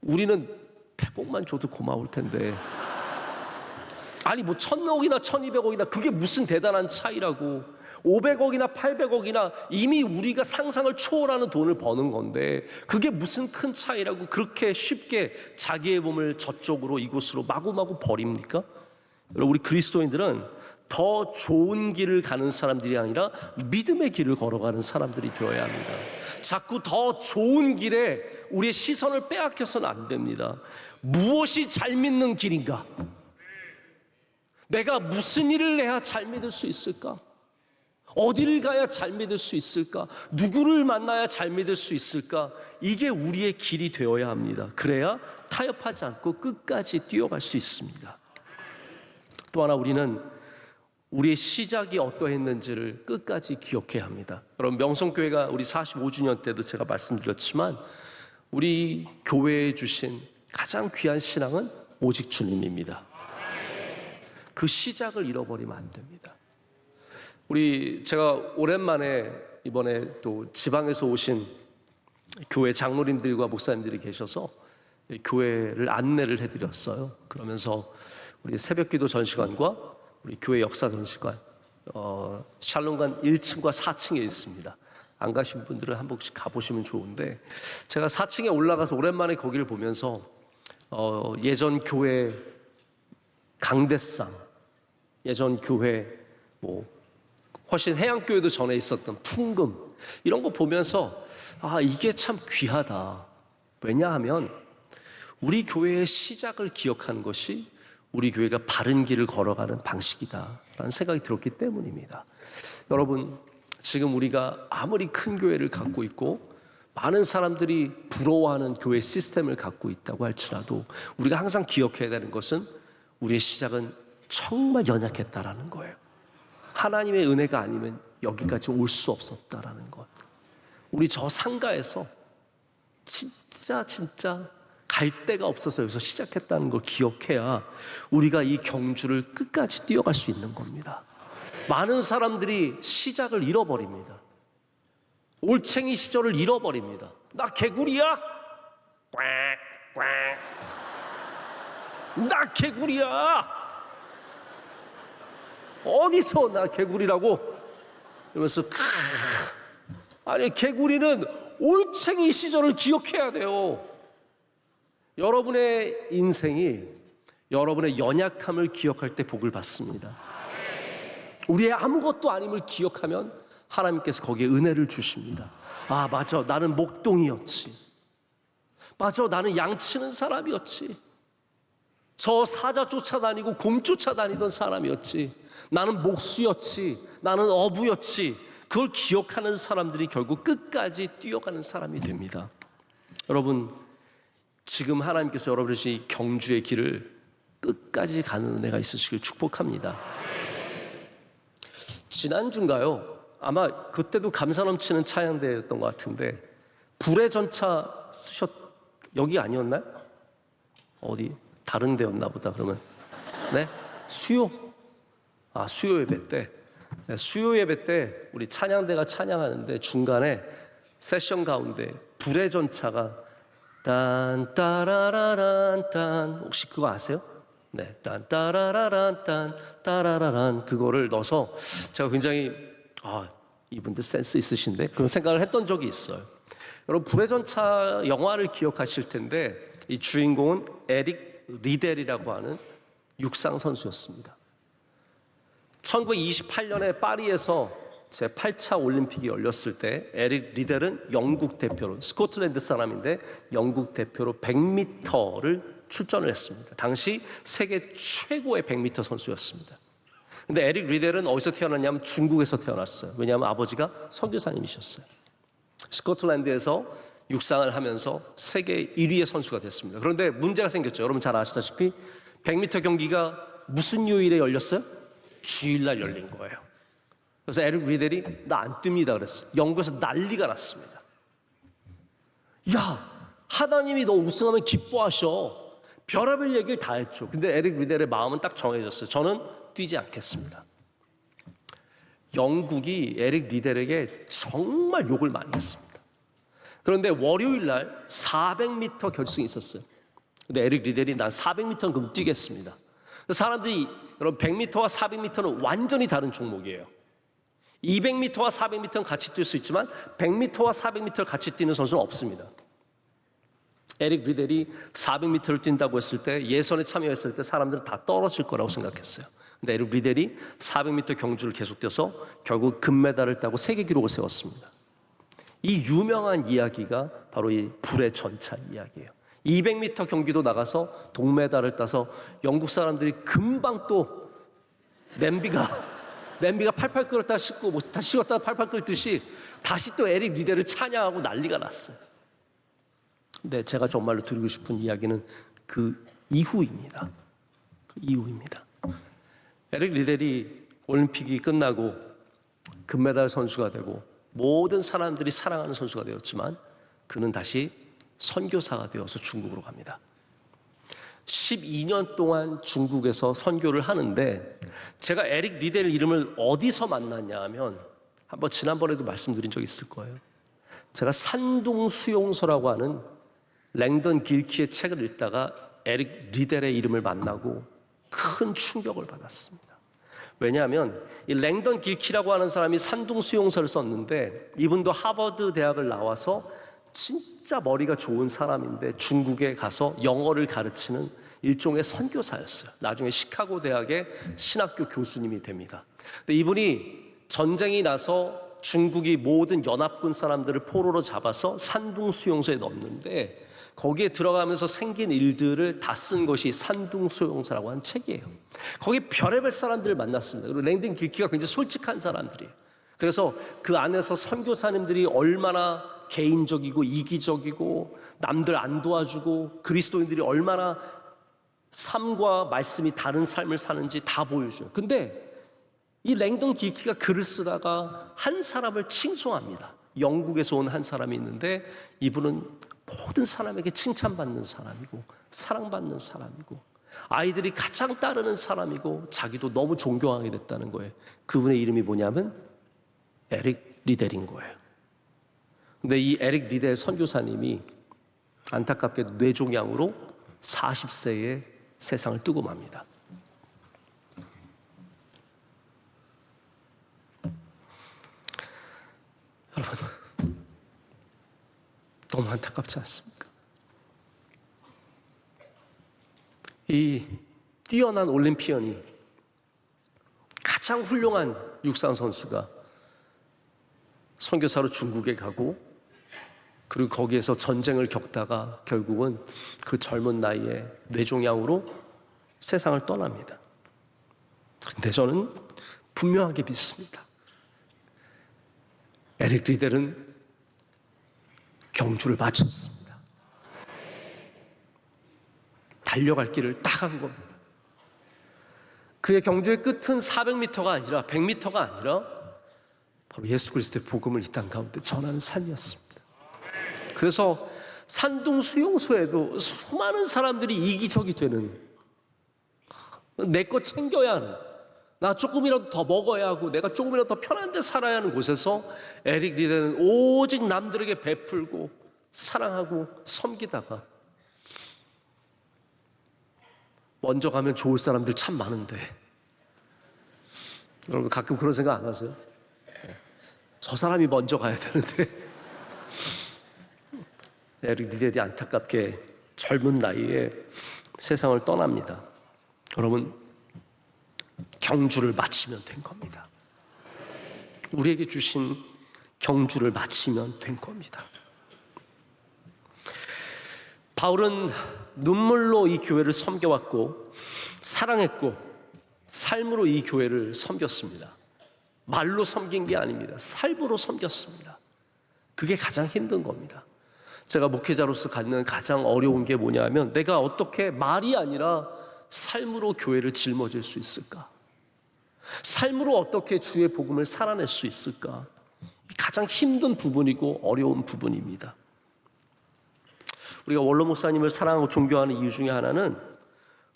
우리는 100억만 줘도 고마울 텐데, 1000억이나 1200억이나 그게 무슨 대단한 차이라고. 500억이나 800억이나 이미 우리가 상상을 초월하는 돈을 버는 건데 그게 무슨 큰 차이라고 그렇게 쉽게 자기의 몸을 저쪽으로 이곳으로 마구마구 버립니까? 여러분, 우리 그리스도인들은 더 좋은 길을 가는 사람들이 아니라 믿음의 길을 걸어가는 사람들이 되어야 합니다. 자꾸 더 좋은 길에 우리의 시선을 빼앗겨서는 안 됩니다. 무엇이 잘 믿는 길인가? 내가 무슨 일을 해야 잘 믿을 수 있을까? 어디를 가야 잘 믿을 수 있을까? 누구를 만나야 잘 믿을 수 있을까? 이게 우리의 길이 되어야 합니다. 그래야 타협하지 않고 끝까지 뛰어갈 수 있습니다. 또 하나, 우리는 우리의 시작이 어떠했는지를 끝까지 기억해야 합니다. 여러분, 명성교회가 우리 45주년 때도 제가 말씀드렸지만 우리 교회에 주신 가장 귀한 신앙은 오직 주님입니다. 그 시작을 잃어버리면 안 됩니다. 제가 오랜만에 이번에 또 지방에서 오신 교회 장로님들과 목사님들이 계셔서 교회를 안내를 해드렸어요. 그러면서 우리 새벽기도 전시관과 우리 교회 역사 전시관, 샬롬관 1층과 4층에 있습니다. 안 가신 분들은 한 번씩 가보시면 좋은데, 제가 4층에 올라가서 오랜만에 거기를 보면서 예전 교회 강대상, 예전 교회 훨씬 해양교회도 전에 있었던 풍금, 이런 거 보면서 이게 참 귀하다. 왜냐하면 우리 교회의 시작을 기억하는 것이 우리 교회가 바른 길을 걸어가는 방식이다라는 생각이 들었기 때문입니다. 여러분, 지금 우리가 아무리 큰 교회를 갖고 있고 많은 사람들이 부러워하는 교회 시스템을 갖고 있다고 할지라도 우리가 항상 기억해야 되는 것은 우리의 시작은 정말 연약했다라는 거예요. 하나님의 은혜가 아니면 여기까지 올 수 없었다라는 것. 우리 저 상가에서 진짜 갈 데가 없어서 여기서 시작했다는 걸 기억해야 우리가 이 경주를 끝까지 뛰어갈 수 있는 겁니다. 많은 사람들이 시작을 잃어버립니다. 올챙이 시절을 잃어버립니다. 나 개구리야? 나 개구리야? 어디서 나 개구리라고? 이러면서 아니, 개구리는 올챙이 시절을 기억해야 돼요. 여러분의 인생이 여러분의 연약함을 기억할 때 복을 받습니다. 우리의 아무것도 아님을 기억하면 하나님께서 거기에 은혜를 주십니다. 맞아, 나는 목동이었지. 맞아, 나는 양치는 사람이었지. 저 사자 쫓아다니고 곰 쫓아다니던 사람이었지. 나는 목수였지. 나는 어부였지. 그걸 기억하는 사람들이 결국 끝까지 뛰어가는 사람이 됩니다. 여러분, 지금 하나님께서 여러분의 이 경주의 길을 끝까지 가는 은혜가 있으시길 축복합니다. 지난주인가요? 아마 그때도 감사 넘치는 찬양대였던 것 같은데, 불의 전차 여기 아니었나요? 어디 다른 데였나 보다. 그러면 네? 수요. 수요 예배 때. 네, 수요 예배 때 우리 찬양대가 찬양하는데 중간에 세션 가운데 불의 전차가 딴 따라라란 딴, 혹시 그거 아세요? 네, 딴 따라라란 딴 따라라란, 그거를 넣어서 제가 굉장히 이분들 센스 있으신데 그런 생각을 했던 적이 있어요. 여러분, 불의 전차 영화를 기억하실 텐데 이 주인공은 에릭 리델이라고 하는 육상 선수였습니다. 1928년에 파리에서 제8차 올림픽이 열렸을 때 에릭 리델은 영국 대표로, 스코틀랜드 사람인데 영국 대표로 100m를 출전을 했습니다. 당시 세계 최고의 100m 선수였습니다. 근데 에릭 리델은 어디서 태어났냐면 중국에서 태어났어요. 왜냐하면 아버지가 선교사님이셨어요. 스코틀랜드에서 육상을 하면서 세계 1위의 선수가 됐습니다. 그런데 문제가 생겼죠. 여러분 잘 아시다시피 100m 경기가 무슨 요일에 열렸어요? 주일날 열린 거예요. 그래서 에릭 리델이 나 안 뜹니다 그랬어요. 영국에서 난리가 났습니다. 야, 하나님이 너 우승하면 기뻐하셔. 별의별 얘기를 다 했죠. 근데 에릭 리델의 마음은 딱 정해졌어요. 저는 뛰지 않겠습니다. 영국이 에릭 리델에게 정말 욕을 많이 했습니다. 그런데 월요일 날 400m 결승이 있었어요. 근데 에릭 리델이 난 400m는 그럼 뛰겠습니다. 사람들이, 여러분 100m와 400m는 완전히 다른 종목이에요. 200m와 400m는 같이 뛸 수 있지만 100m와 400m를 같이 뛰는 선수는 없습니다. 에릭 리델이 400m를 뛴다고 했을 때, 예선에 참여했을 때 사람들은 다 떨어질 거라고 생각했어요. 근데 에릭 리델이 400m 경주를 계속 뛰어서 결국 금메달을 따고 세계 기록을 세웠습니다. 이 유명한 이야기가 바로 이 불의 전차 이야기예요. 200m 경기도 나가서 동메달을 따서 영국 사람들이 금방 또 냄비가 팔팔 끓었다 식고 다시 식었다 팔팔 끓듯이 다시 또 에릭 리델을 찬양하고 난리가 났어요. 근데 제가 정말로 드리고 싶은 이야기는 그 이후입니다. 그 이후입니다. 에릭 리델이 올림픽이 끝나고 금메달 선수가 되고 모든 사람들이 사랑하는 선수가 되었지만 그는 다시 선교사가 되어서 중국으로 갑니다. 12년 동안 중국에서 선교를 하는데, 제가 에릭 리델 이름을 어디서 만났냐 하면, 한번 지난번에도 말씀드린 적이 있을 거예요. 제가 산둥 수용소라고 하는 랭던 길키의 책을 읽다가 에릭 리델의 이름을 만나고 큰 충격을 받았습니다. 왜냐하면 이 랭던 길키라고 하는 사람이 산둥 수용소를 썼는데, 이분도 하버드 대학을 나와서 진짜 머리가 좋은 사람인데 중국에 가서 영어를 가르치는 일종의 선교사였어요. 나중에 시카고 대학의 신학교 교수님이 됩니다. 근데 이분이 전쟁이 나서 중국이 모든 연합군 사람들을 포로로 잡아서 산둥 수용소에 넣었는데, 거기에 들어가면서 생긴 일들을 다 쓴 것이 산둥 수용소라고 하는 책이에요. 거기 별의별 사람들을 만났습니다. 그리고 랭던 길키가 굉장히 솔직한 사람들이에요. 그래서 그 안에서 선교사님들이 얼마나 개인적이고 이기적이고 남들 안 도와주고 그리스도인들이 얼마나 삶과 말씀이 다른 삶을 사는지 다 보여줘요. 근데 이 랭던 길키가 글을 쓰다가 한 사람을 칭송합니다. 영국에서 온 한 사람이 있는데, 이분은 모든 사람에게 칭찬받는 사람이고 사랑받는 사람이고 아이들이 가장 따르는 사람이고 자기도 너무 존경하게 됐다는 거예요. 그분의 이름이 뭐냐면 에릭 리델인 거예요. 근데 이 에릭 리델 선교사님이 안타깝게 뇌종양으로 40세에 세상을 뜨고 맙니다. 여러분, 너무 안타깝지 않습니까? 이 뛰어난 올림피언이, 가장 훌륭한 육상 선수가 선교사로 중국에 가고, 그리고 거기에서 전쟁을 겪다가 결국은 그 젊은 나이에 뇌종양으로 세상을 떠납니다. 근데 저는 분명하게 믿습니다. 에릭 리델은 경주를 마쳤습니다. 달려갈 길을 딱 한 겁니다. 그의 경주의 끝은 400m가 아니라 100m가 아니라 바로 예수 그리스도의 복음을 이 땅 가운데 전하는 삶이었습니다. 그래서 산둥 수용소에도 수많은 사람들이 이기적이 되는, 내 거 챙겨야 하는, 나 조금이라도 더 먹어야 하고 내가 조금이라도 더 편한 데 살아야 하는 곳에서 에릭 리데는 오직 남들에게 베풀고 사랑하고 섬기다가, 먼저 가면 좋을 사람들 참 많은데, 여러분 가끔 그런 생각 안 하세요? 저 사람이 먼저 가야 되는데. 에릭 리델이 안타깝게 젊은 나이에 세상을 떠납니다. 여러분, 경주를 마치면 된 겁니다. 우리에게 주신 경주를 마치면 된 겁니다. 바울은 눈물로 이 교회를 섬겨왔고 사랑했고 삶으로 이 교회를 섬겼습니다. 말로 섬긴 게 아닙니다. 삶으로 섬겼습니다. 그게 가장 힘든 겁니다. 제가 목회자로서 갖는 가장 어려운 게 뭐냐면, 내가 어떻게 말이 아니라 삶으로 교회를 짊어질 수 있을까? 삶으로 어떻게 주의 복음을 살아낼 수 있을까? 가장 힘든 부분이고 어려운 부분입니다. 우리가 원로 목사님을 사랑하고 존경하는 이유 중에 하나는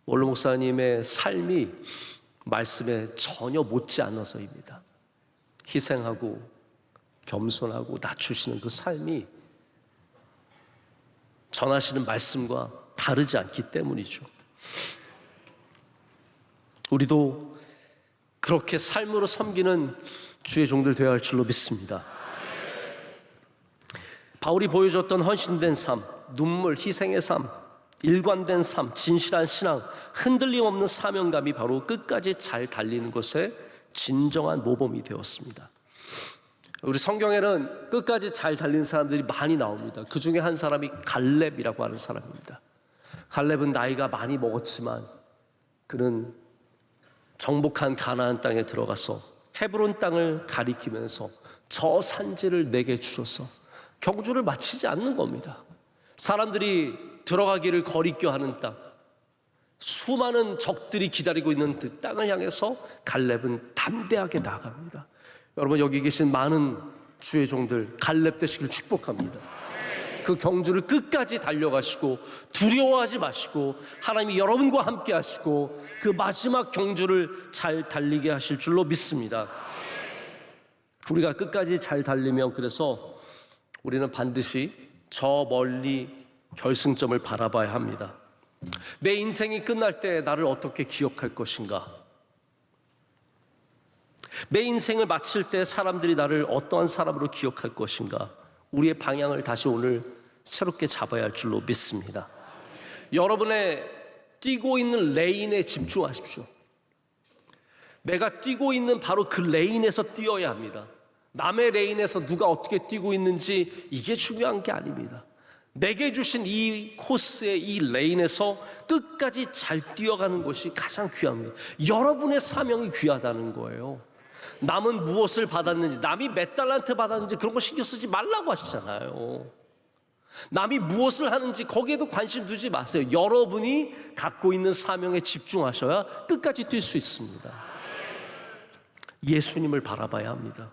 원로 목사님의 삶이 말씀에 전혀 못지않아서입니다. 희생하고 겸손하고 낮추시는 그 삶이 전하시는 말씀과 다르지 않기 때문이죠. 우리도 그렇게 삶으로 섬기는 주의 종들 되어야 할 줄로 믿습니다. 바울이 보여줬던 헌신된 삶, 눈물, 희생의 삶, 일관된 삶, 진실한 신앙, 흔들림 없는 사명감이 바로 끝까지 잘 달리는 것의 진정한 모범이 되었습니다. 우리 성경에는 끝까지 잘 달린 사람들이 많이 나옵니다. 그 중에 한 사람이 갈렙이라고 하는 사람입니다. 갈렙은 나이가 많이 먹었지만 그는 정복한 가나안 땅에 들어가서 헤브론 땅을 가리키면서 저 산지를 내게 주셔서 경주를 마치지 않는 겁니다. 사람들이 들어가기를 거리껴 하는 땅, 수많은 적들이 기다리고 있는 그 땅을 향해서 갈렙은 담대하게 나아갑니다. 여러분, 여기 계신 많은 주의 종들 갈렙 되시길 축복합니다. 그 경주를 끝까지 달려가시고 두려워하지 마시고 하나님이 여러분과 함께 하시고 그 마지막 경주를 잘 달리게 하실 줄로 믿습니다. 우리가 끝까지 잘 달리면, 그래서 우리는 반드시 저 멀리 결승점을 바라봐야 합니다. 내 인생이 끝날 때 나를 어떻게 기억할 것인가? 내 인생을 마칠 때 사람들이 나를 어떠한 사람으로 기억할 것인가? 우리의 방향을 다시 오늘 새롭게 잡아야 할 줄로 믿습니다. 여러분의 뛰고 있는 레인에 집중하십시오. 내가 뛰고 있는 바로 그 레인에서 뛰어야 합니다. 남의 레인에서 누가 어떻게 뛰고 있는지 이게 중요한 게 아닙니다. 내게 주신 이 코스의 이 레인에서 끝까지 잘 뛰어가는 것이 가장 귀합니다. 여러분의 사명이 귀하다는 거예요. 남은 무엇을 받았는지, 남이 몇 달란트 받았는지 그런 거 신경 쓰지 말라고 하시잖아요. 남이 무엇을 하는지 거기에도 관심 두지 마세요. 여러분이 갖고 있는 사명에 집중하셔야 끝까지 뛸 수 있습니다. 예수님을 바라봐야 합니다.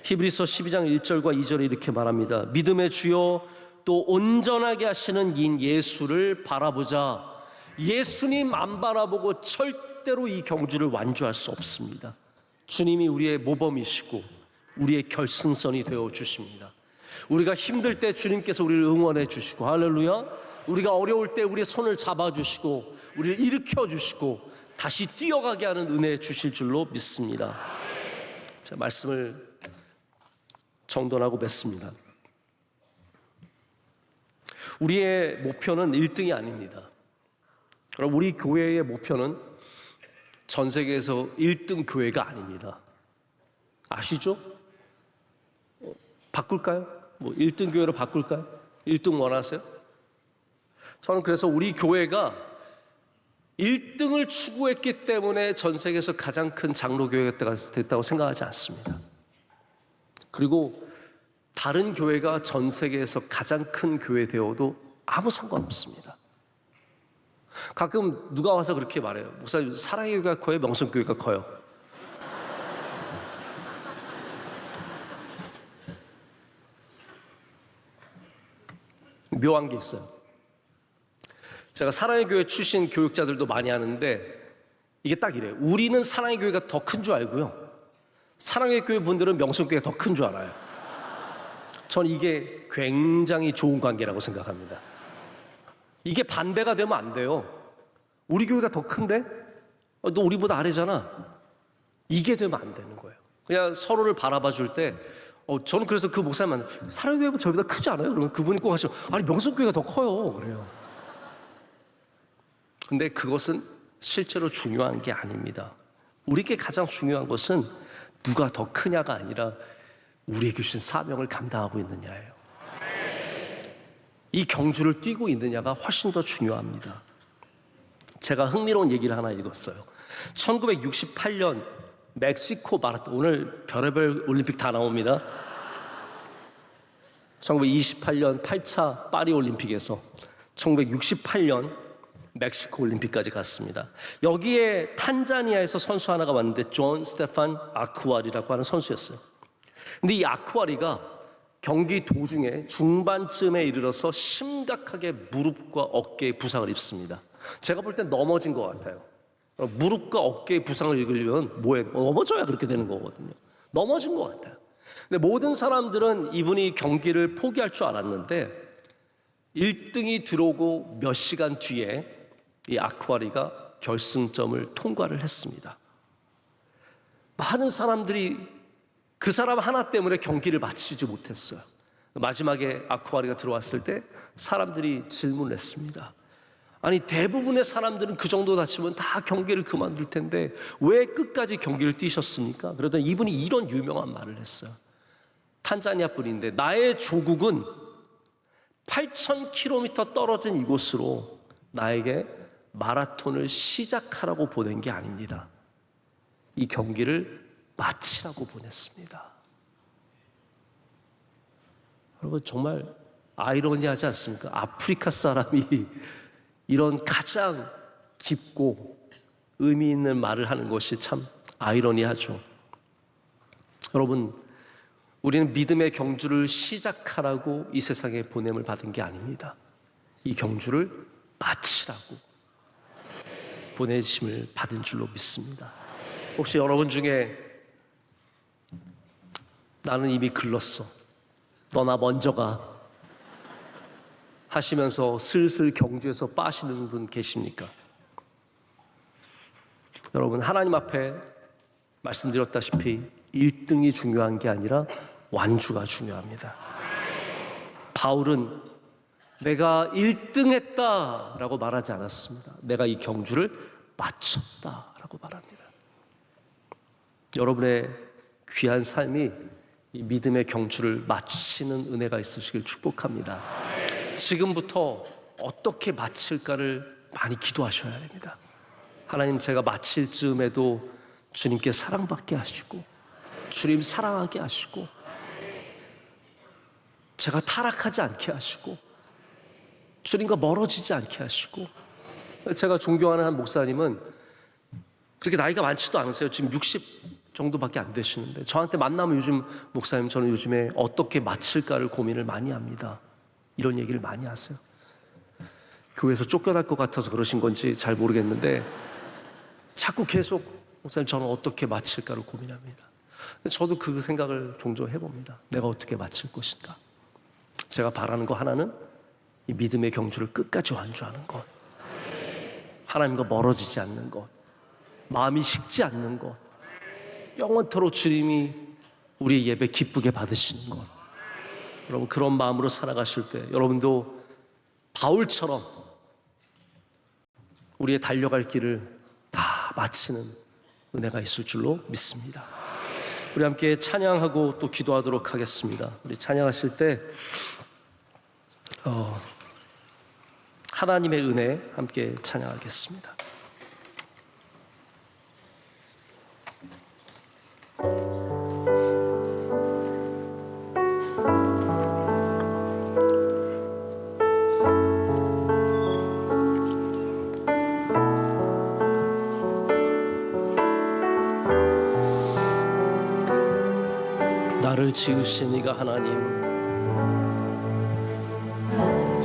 히브리서 12장 1절과 2절에 이렇게 말합니다. 믿음의 주요 또 온전하게 하시는 이인 예수를 바라보자. 예수님 안 바라보고 절대로 이 경주를 완주할 수 없습니다. 주님이 우리의 모범이시고 우리의 결승선이 되어 주십니다. 우리가 힘들 때 주님께서 우리를 응원해 주시고, 할렐루야, 우리가 어려울 때 우리의 손을 잡아주시고 우리를 일으켜 주시고 다시 뛰어가게 하는 은혜 주실 줄로 믿습니다. 자, 말씀을 정돈하고 맺습니다. 우리의 목표는 1등이 아닙니다. 그럼 우리 교회의 목표는 전 세계에서 1등 교회가 아닙니다. 아시죠? 바꿀까요? 1등 교회로 바꿀까요? 1등 원하세요? 저는 그래서 우리 교회가 1등을 추구했기 때문에 전 세계에서 가장 큰 장로교회가 됐다고 생각하지 않습니다. 그리고 다른 교회가 전 세계에서 가장 큰 교회 되어도 아무 상관없습니다. 가끔 누가 와서 그렇게 말해요. 목사님, 사랑의 교회가 커요? 명성교회가 커요? 묘한 게 있어요. 제가 사랑의 교회 출신 교육자들도 많이 하는데 이게 딱 이래요. 우리는 사랑의 교회가 더 큰 줄 알고요, 사랑의 교회 분들은 명성교회가 더 큰 줄 알아요. 전 이게 굉장히 좋은 관계라고 생각합니다. 이게 반대가 되면 안 돼요. 우리 교회가 더 큰데? 너 우리보다 아래잖아. 이게 되면 안 되는 거예요. 그냥 서로를 바라봐 줄 때, 저는 그래서 그 목사님한테 사랑의 교회보다 저희보다 크지 않아요? 그러면 그분이 꼭 하시면, 아니 명성교회가 더 커요. 그래요. 근데 그것은 실제로 중요한 게 아닙니다. 우리에게 가장 중요한 것은 누가 더 크냐가 아니라 우리에게 주신 사명을 감당하고 있느냐예요. 이 경주를 뛰고 있느냐가 훨씬 더 중요합니다. 제가 흥미로운 얘기를 하나 읽었어요. 1968년 멕시코 마라톤, 오늘 별의별 올림픽 다 나옵니다. 1928년 8차 파리 올림픽에서 1968년 멕시코 올림픽까지 갔습니다. 여기에 탄자니아에서 선수 하나가 왔는데 존 스테판 아쿠아리라고 하는 선수였어요. 근데 이 아쿠아리가 경기 도중에 중반쯤에 이르러서 심각하게 무릎과 어깨에 부상을 입습니다. 제가 볼 땐 넘어진 것 같아요. 무릎과 어깨에 부상을 입으려면 뭐예요? 넘어져야 그렇게 되는 거거든요. 넘어진 것 같아요. 근데 모든 사람들은 이분이 경기를 포기할 줄 알았는데 1등이 들어오고 몇 시간 뒤에 이 아쿠아리가 결승점을 통과를 했습니다. 많은 사람들이 그 사람 하나 때문에 경기를 마치지 못했어요. 마지막에 아쿠아리가 들어왔을 때 사람들이 질문을 했습니다. 아니, 대부분의 사람들은 그 정도 다치면 다 경기를 그만둘 텐데 왜 끝까지 경기를 뛰셨습니까? 그러더니 이분이 이런 유명한 말을 했어요. 탄자니아 분인데, 나의 조국은 8,000km 떨어진 이곳으로 나에게 마라톤을 시작하라고 보낸 게 아닙니다. 이 경기를 마치라고 보냈습니다. 여러분, 정말 아이러니하지 않습니까? 아프리카 사람이 이런 가장 깊고 의미 있는 말을 하는 것이 참 아이러니하죠. 여러분, 우리는 믿음의 경주를 시작하라고 이 세상에 보냄을 받은 게 아닙니다. 이 경주를 마치라고 보내심을 받은 줄로 믿습니다. 혹시 여러분 중에 나는 이미 글렀어, 너나 먼저 가 하시면서 슬슬 경주에서 빠지는 분 계십니까? 여러분, 하나님 앞에 말씀드렸다시피 1등이 중요한 게 아니라 완주가 중요합니다. 바울은 내가 1등 했다라고 말하지 않았습니다. 내가 이 경주를 마쳤다라고 말합니다. 여러분의 귀한 삶이 이 믿음의 경주를 마치는 은혜가 있으시길 축복합니다. 지금부터 어떻게 마칠까를 많이 기도하셔야 됩니다. 하나님, 제가 마칠 즈음에도 주님께 사랑받게 하시고 주님 사랑하게 하시고 제가 타락하지 않게 하시고 주님과 멀어지지 않게 하시고. 제가 존경하는 한 목사님은 그렇게 나이가 많지도 않으세요. 지금 60 정도밖에 안 되시는데 저한테 만나면 요즘 목사님, 저는 요즘에 어떻게 마칠까를 고민을 많이 합니다. 이런 얘기를 많이 하세요. 교회에서 쫓겨날 것 같아서 그러신 건지 잘 모르겠는데 자꾸 계속 목사님, 저는 어떻게 마칠까를 고민합니다. 저도 그 생각을 종종 해봅니다. 내가 어떻게 마칠 것인가. 제가 바라는 거 하나는 이 믿음의 경주를 끝까지 완주하는 것, 하나님과 멀어지지 않는 것, 마음이 식지 않는 것, 영원토록 주님이 우리의 예배 기쁘게 받으시는 것. 여러분, 그런 마음으로 살아가실 때 여러분도 바울처럼 우리의 달려갈 길을 다 마치는 은혜가 있을 줄로 믿습니다. 우리 함께 찬양하고 또 기도하도록 하겠습니다. 우리 찬양하실 때 하나님의 은혜 함께 찬양하겠습니다. 나를 지으신 이가 하나님, 나를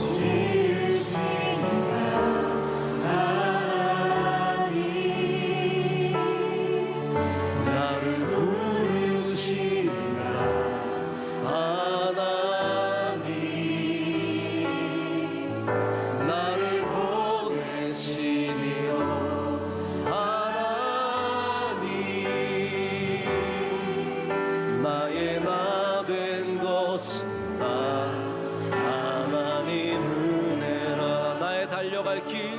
달려갈 길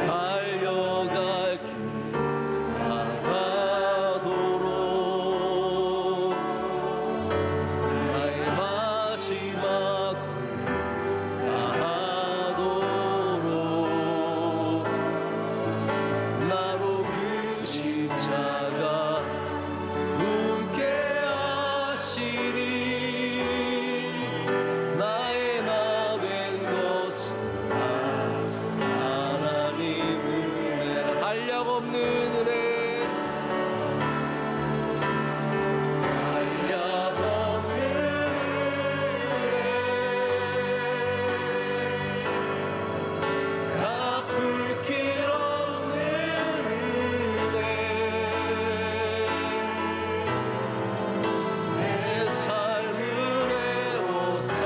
달려갈 길 나가도록 나의 마지막 나가도록 나로 그 십자가 함께 하시니 나의 나 된 것은 하나님 은혜라 한량없는 은혜 한량없는 은혜 갚을 길 없는 은혜 내 삶을 애워싸니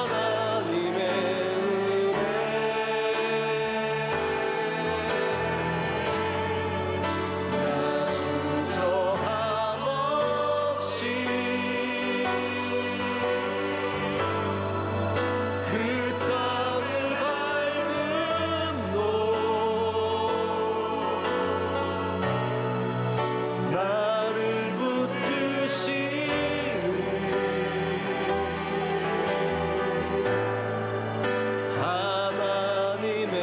하나님의 은혜 나 주저함 없이 그 땅을 밟은 너 나를 붙드시는 하나님의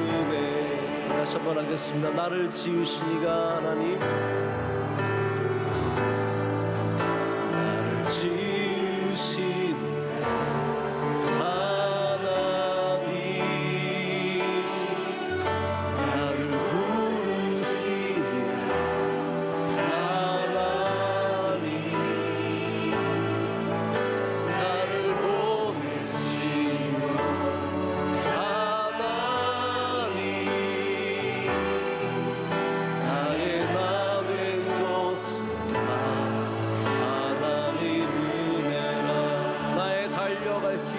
은혜 다시 한번 하겠습니다. 나를 지으시니가 하나님 나를 지으시니가 하나님 나를 부르시니가 하나님 나를 보내시는 하나님 나의 나 된 것은 하나님 은혜라 나의 달려갈 길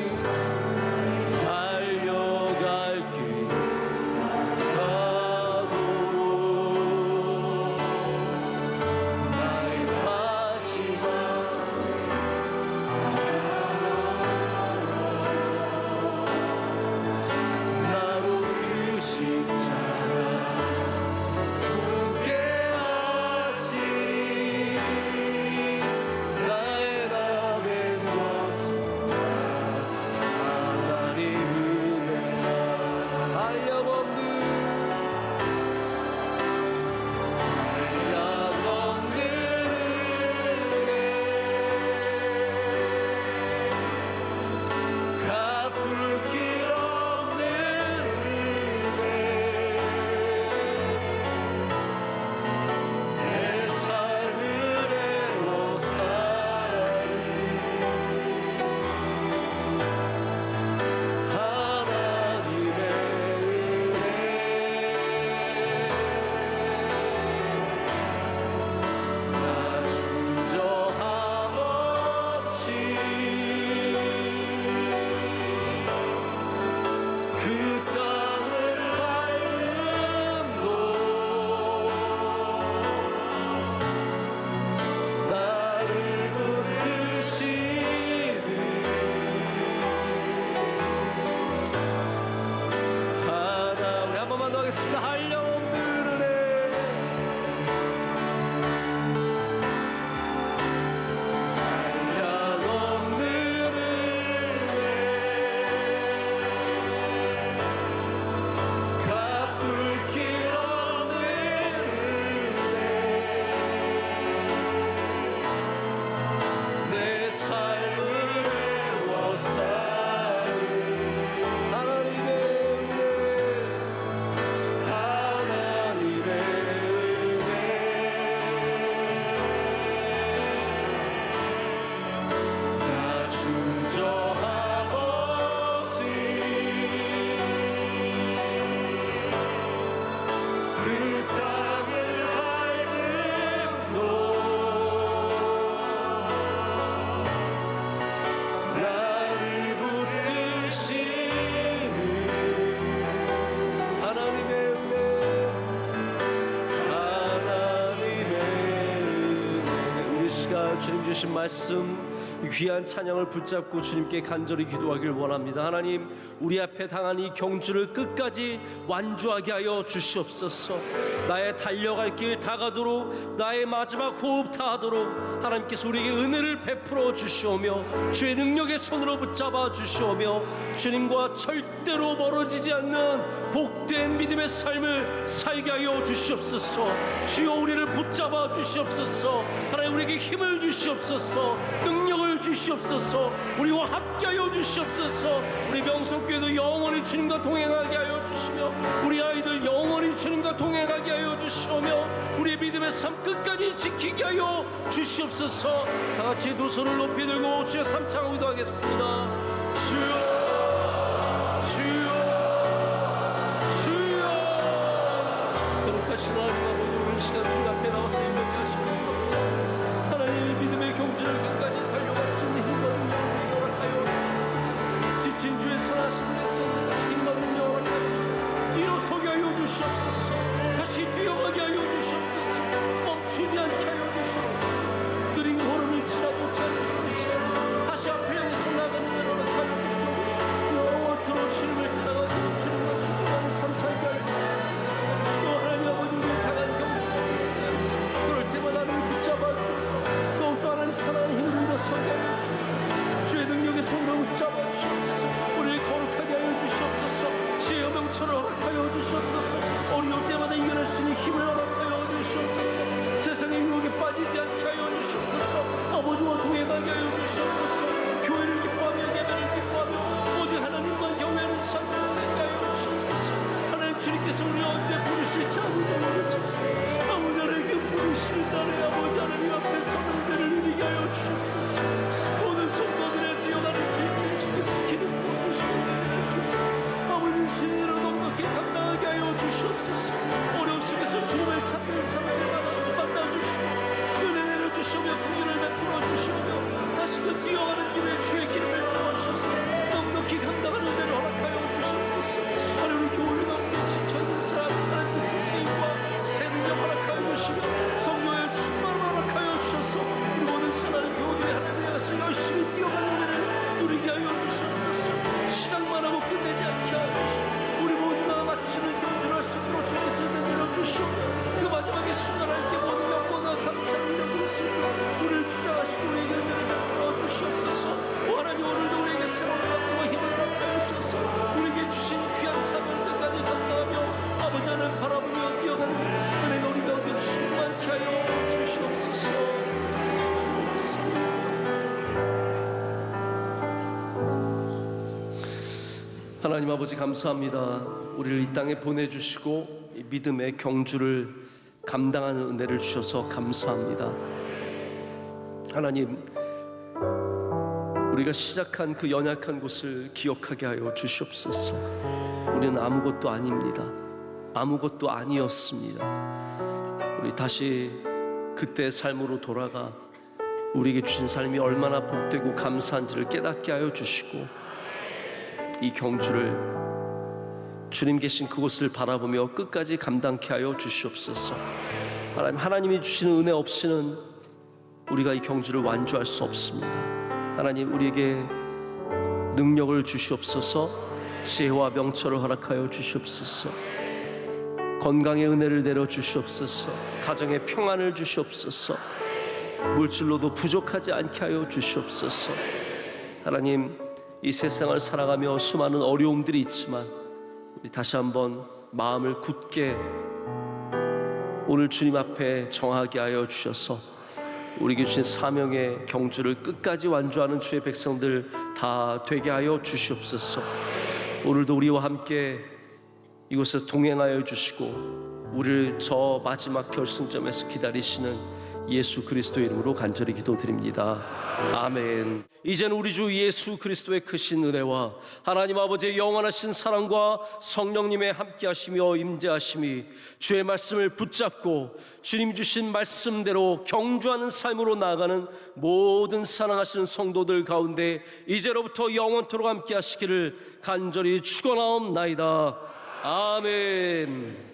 가도록 나의 마지막 나로 그 십자가 함께 하시니 나의 나 된 것은 하나님 은혜라 한량없는 은혜 갚을 길 없는 은혜 내 삶을 애워싸니 하나님의 은혜 나 주저함 없이 그 땅을 밟은 곳 나를 붙드시는 하나 우리 한 번만 더 하겠습니다. 한량없는 은혜 한량없는 은혜 갚을 길 없는 은혜 내 삶을 애워싸니 하나님의 은혜 주님 주신 말씀 귀한 찬양을 붙잡고 주님께 간절히 기도하길 원합니다. 하나님, 우리 앞에 당한 이 경주를 끝까지 완주하게 하여 주시옵소서. 나의 달려갈 길 다가도록, 나의 마지막 호흡 다하도록 하나님께서 우리에게 은혜를 베풀어 주시오며 주의 능력의 손으로 붙잡아 주시오며 주님과 절대로 멀어지지 않는 복된 믿음의 삶을 살게 하여 주시옵소서. 주여, 우리를 붙잡아 주시옵소서. 하나님, 우리에게 힘을 주시옵소서. 능력을 주시옵소서. 우리와 함께하여 주시옵소서. 우리 명성교회도 영원히 주님과 동행하게 하여 주시며 우리 아이들 영원히 주님과 동행하게 하여 주시오며 우리 믿음의 삶 끝까지 지키게 하여 주시옵소서. 다 같이 두 손을 높이 들고 주여 삼창 기도하겠습니다. 주여, 주여, 주여. 거룩하신 하나님 아버지, 오늘 시간 주님 앞에 나와서 임하게 하시옵소서. 하나님의 믿음의 경주를 끝까지 달려갈 수 있는 힘과 능력을 허락하여 주시옵소서. 지친 주의 선하신 백성들과 힘과 능력을 허락하여 주시옵소서. 일어서게 하여 주시옵소서. 다시 뛰어가게 하여 주시옵소서. 멈추지 않게 하여 주시옵소서. 느린 걸음을 치라도 달려주시옵소서. 다시 앞에 향해서 나가는 데를 허락하여 주시옵소서. 영원토록 주님을 따라가고 주님과 수고하는 삶 살게 하여 주시옵소서. 또 하나님 아버지, 우리의 강한 경주를 그럴 때마다 나를 붙잡아 주소서. 더욱더 하나님 사랑하는 힘으로 일어서게 하여 주시옵소서. 주의 능력의 손으로 붙잡아 주시옵소서. 우리를 거룩하게 하여 주시옵소서. 지혜의 명철을 허락하여 주시옵소서. 어려울 때마다 이겨낼 수 있는 힘을 허락하여 주시옵소서. 세상의 유혹에 빠지지 않게 하여 주시옵소서. 아버지와 동행하게 하여 주시옵소서. 교회를 기뻐하며 예배를 기뻐하며 오직 하나님만 경외하는 삶을 살게 하여 주시옵소서. 하나님, 주님께서 우리 언제 부르실지 아무도 모르겠소. 아버지 하나님께 부르시는 날에 아버지 하나님 앞에 서는 데를 누리게 하여 주시옵소서. 모든 성도들의 뛰어가는 길을 주께서 기름 부으시고 내려주시옵소서. 아버지 주신 일을 넉넉히 감당하게 하여 주시옵소서. 어려움 속에서 주님을 찾는 사람을 만나주시고 은혜 내려주시며 긍휼을 베풀어 주시며 다시 그 뛰어가는 길에 주의 기름을 부으셔서 넉넉히 감당하는 은혜를 허락하여 주시옵소서. 하나님, 우리 교회를 가운데 지쳐있는 사람 하나님께 스승과 새 능력 허락하여 주시며 성령의 충만 허락하여 주셔서 우리 모든 사랑하는 교우들이 하나님의 가서 열심히 뛰어가는 은혜를 누리게 하여 주시옵소서. 시작만 하고 끝내지 않게 하여 주시고 우리 모두가 마치는 경주를 할 수 있도록 주께서 은혜를 주시오며 그 마지막에 순간할 때 모든 영광과 감사를 드리겠습니다. 우리를 주장하시고 우리에게 은혜를 베풀어 주시옵소서. 하나님, 오늘도 우리에게 새로운 감동과 힘을 허락하여 주셔서 우리에게 주신 귀한 사명을 끝까지 감당하며 아버지 하나님 바라보며 뛰어가는 은혜가 우리 가운데 충만케 하여 주시옵소서. 하나님 아버지, 감사합니다. 우리를 이 땅에 보내주시고 이 믿음의 경주를 감당하는 은혜를 주셔서 감사합니다. 하나님, 우리가 시작한 그 연약한 곳을 기억하게 하여 주시옵소서. 우리는 아무것도 아닙니다. 아무것도 아니었습니다. 우리 다시 그때의 삶으로 돌아가 우리에게 주신 삶이 얼마나 복되고 감사한지를 깨닫게 하여 주시고 이 경주를 주님 계신 그곳을 바라보며 끝까지 감당케 하여 주시옵소서. 하나님이 주시는 은혜 없이는 우리가 이 경주를 완주할 수 없습니다. 하나님, 우리에게 능력을 주시옵소서. 지혜와 명철을 허락하여 주시옵소서. 건강의 은혜를 내려 주시옵소서. 가정의 평안을 주시옵소서. 물질로도 부족하지 않게 하여 주시옵소서. 하나님, 이 세상을 살아가며 수많은 어려움들이 있지만 우리 다시 한번 마음을 굳게 오늘 주님 앞에 정하게 하여 주셔서 우리에게 주신 사명의 경주를 끝까지 완주하는 주의 백성들 다 되게 하여 주시옵소서. 오늘도 우리와 함께 이곳에서 동행하여 주시고 우리를 저 마지막 결승점에서 기다리시는 예수 그리스도의 이름으로 간절히 기도드립니다. 아멘. 이제는 우리 주 예수 그리스도의 크신 은혜와 하나님 아버지의 영원하신 사랑과 성령님의 함께하시며 임재하심이 주의 말씀을 붙잡고 주님 주신 말씀대로 경주하는 삶으로 나아가는 모든 사랑하시는 성도들 가운데 이제로부터 영원토록 함께하시기를 간절히 축원하옵나이다. 아멘.